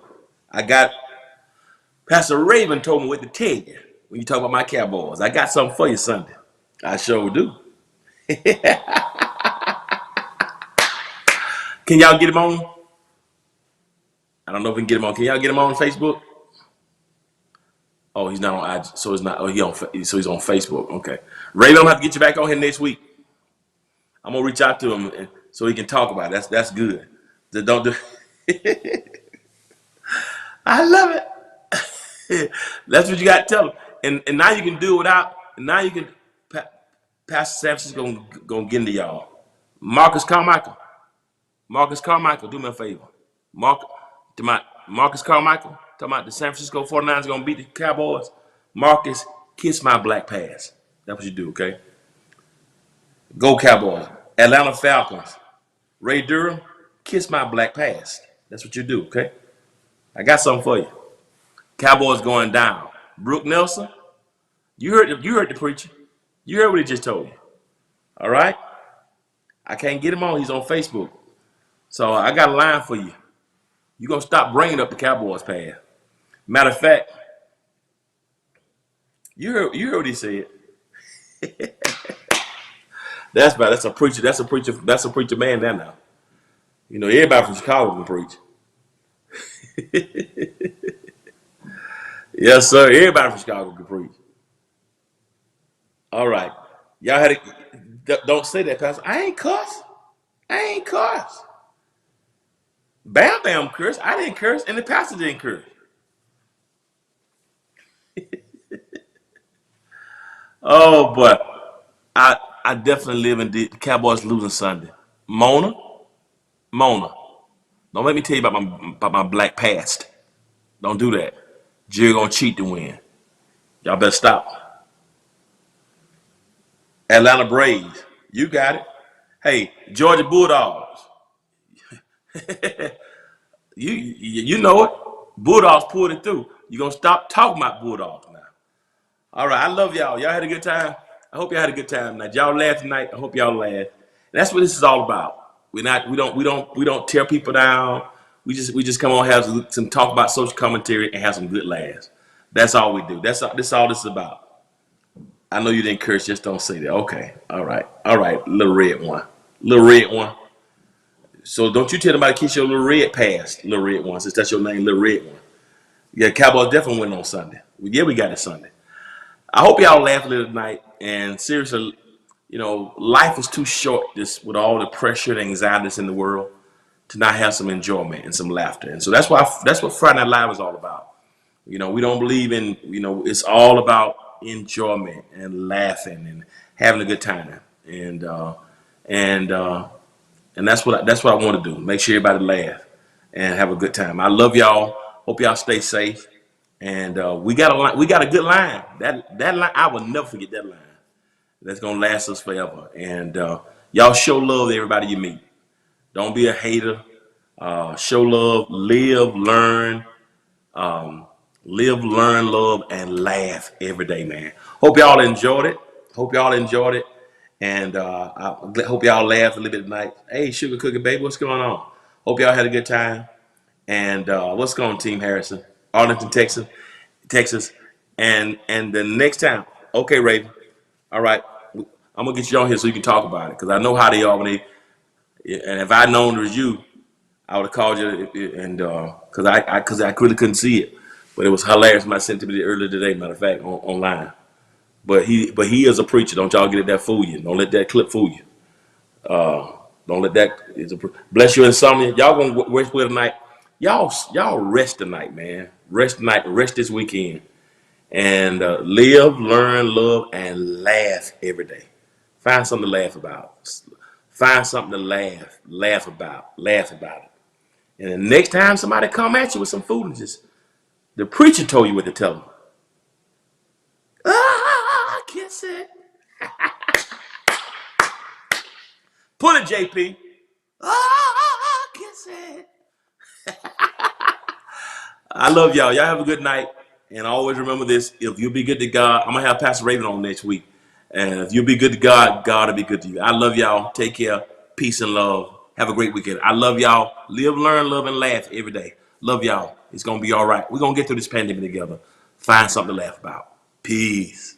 I got Pastor Raven told me what to tell you when you talk about my Cowboys. I got something for you Sunday. I sure do. Can y'all get him on? I don't know if we can get him on. Can y'all get him on Facebook? Oh, he's not on IG, so it's not. Oh, so he's on Facebook. Okay, Raven, I'm gonna have to get you back on here next week. I'm gonna reach out to him so he can talk about it. That's good. Don't do. I love it. That's what you got to tell him. And now you can do it without. And now you can. Pastor Sampson's gonna get into y'all. Marcus Carmichael. Marcus Carmichael, do me a favor. Marcus Carmichael, talking about the San Francisco 49ers going to beat the Cowboys. Marcus, kiss my black pass. That's what you do, okay? Go Cowboys. Atlanta Falcons. Ray Durham, kiss my black pass. That's what you do, okay? I got something for you. Cowboys going down. Brooke Nelson, you heard the preacher. You heard what he just told you. All right? I can't get him on. He's on Facebook. So I got a line for you. You're going to stop bringing up the Cowboys pass. Matter of fact, you heard what he said. That's a preacher man there now. You know, everybody from Chicago can preach. Yes, sir. Everybody from Chicago can preach. All right. Y'all had to, don't say that, Pastor. I ain't cuss. Bam Bam cursed. I didn't curse, and the pastor didn't curse. Oh, but I definitely live in the Cowboys losing Sunday. Mona, don't let me tell you about my black past. Don't do that. Jerry gonna cheat to win. Y'all better stop. Atlanta Braves, you got it. Hey, Georgia Bulldogs, you know it. Bulldogs pulled it through. You gonna stop talking about Bulldogs now? All right, I love y'all. Y'all had a good time. I hope y'all had a good time tonight. Y'all laughed tonight. I hope y'all laughed. And that's what this is all about. We don't tear people down. We just come on and have some talk about social commentary and have some good laughs. That's all we do. That's all this is about. I know you didn't curse. Just don't say that. Okay. All right. Little red one. So don't you tell nobody to kiss your little red past, little red one, since that's your name, little red one. Yeah, Cowboys definitely win on Sunday. Yeah, we got it Sunday. I hope y'all laughed a little tonight. And seriously, you know, life is too short just with all the pressure and anxiety that's in the world to not have some enjoyment and some laughter. And so that's what Friday Night Live is all about. You know, we don't believe in, you know, it's all about enjoyment and laughing and having a good time. And that's what I want to do. Make sure everybody laugh and have a good time. I love y'all. Hope y'all stay safe. And we got a good line. That line, I will never forget that line. That's gonna last us forever. And y'all show love to everybody you meet. Don't be a hater. Show love. Live, learn, love, and laugh every day, man. Hope y'all enjoyed it. And I hope y'all laughed a little bit tonight. Hey, Sugar Cookie Baby, what's going on? Hope y'all had a good time. And what's going on, Team Harrison? Arlington, Texas. And the next time, okay, Raven. All right, I'm gonna get you on here so you can talk about it, because I know how they are when they. And if I'd known it was you, I would have called you, and because I really couldn't see it, but it was hilarious when I sent it to me earlier today. Matter of fact, online. But he is a preacher. Don't y'all get that fool you. Don't let that clip fool you. Don't let that. Bless your insomnia. Y'all gonna rest well tonight. Y'all rest tonight, man. Rest tonight. Rest this weekend. And live, learn, love, and laugh every day. Find something to laugh about. Find something to laugh about it. And the next time somebody come at you with some foolishness, the preacher told you what to tell them. Kiss it. Pull it, JP. Kiss it. I love y'all. Y'all have a good night. And always remember this: if you be good to God, I'm gonna have Pastor Raven on next week. And if you be good to God, God will be good to you. I love y'all. Take care. Peace and love. Have a great weekend. I love y'all. Live, learn, love, and laugh every day. Love y'all. It's gonna be all right. We're gonna get through this pandemic together. Find something to laugh about. Peace.